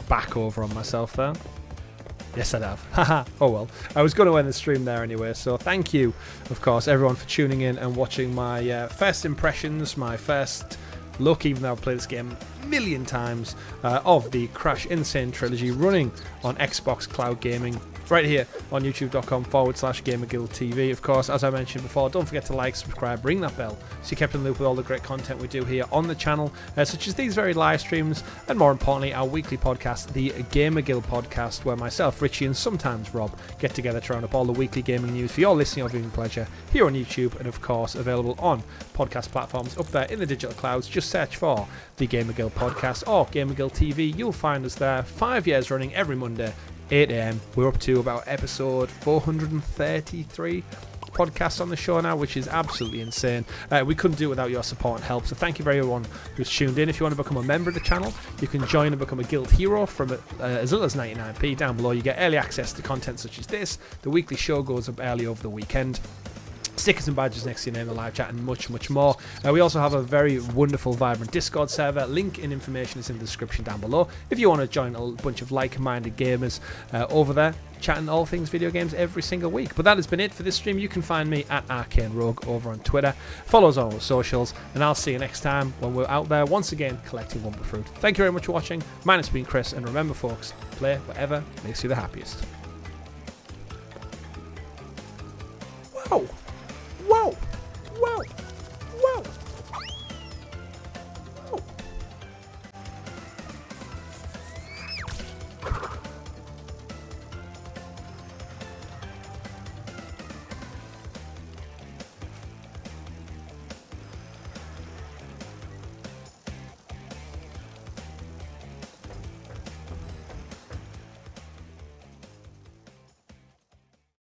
back over on myself there. Yes, I have. Haha. Oh well. I was going to end the stream there anyway, so thank you, of course, everyone for tuning in and watching my first impressions, my first look, even though I've played this game a million times, of the Crash N-Sane Trilogy running on Xbox Cloud Gaming. Right here on youtube.com/GamerGuildTV. Of course, as I mentioned before, don't forget to like, subscribe, ring that bell so you kept in the loop with all the great content we do here on the channel, such as these very live streams, and more importantly, our weekly podcast, the GamerGuild Podcast, where myself, Richie, and sometimes Rob get together to round up all the weekly gaming news for your listening or viewing pleasure here on YouTube, and of course, available on podcast platforms up there in the digital clouds. Just search for the GamerGuild Podcast or GamerGuildTV. You'll find us there 5 years running every Monday. 8 AM. We're up to about episode 433 podcasts on the show now, which is absolutely insane. We couldn't do it without your support and help, so thank you for everyone who's tuned in. If you want to become a member of the channel, you can join and become a guild hero from as little as 99p. Down below you get early access to content such as this. The weekly show goes up early over the weekend. Stickers and badges next to your name, the live chat, and much, much more. We also have a very wonderful, vibrant Discord server. Link and information is in the description down below. If you want to join a bunch of like-minded gamers over there, chatting all things video games every single week. But that has been it for this stream. You can find me at Arcane Rogue over on Twitter. Follow us on all the socials, and I'll see you next time when we're out there once again collecting Wumpa Fruit. Thank you very much for watching. My name's been Chris, and remember, folks, play whatever makes you the happiest.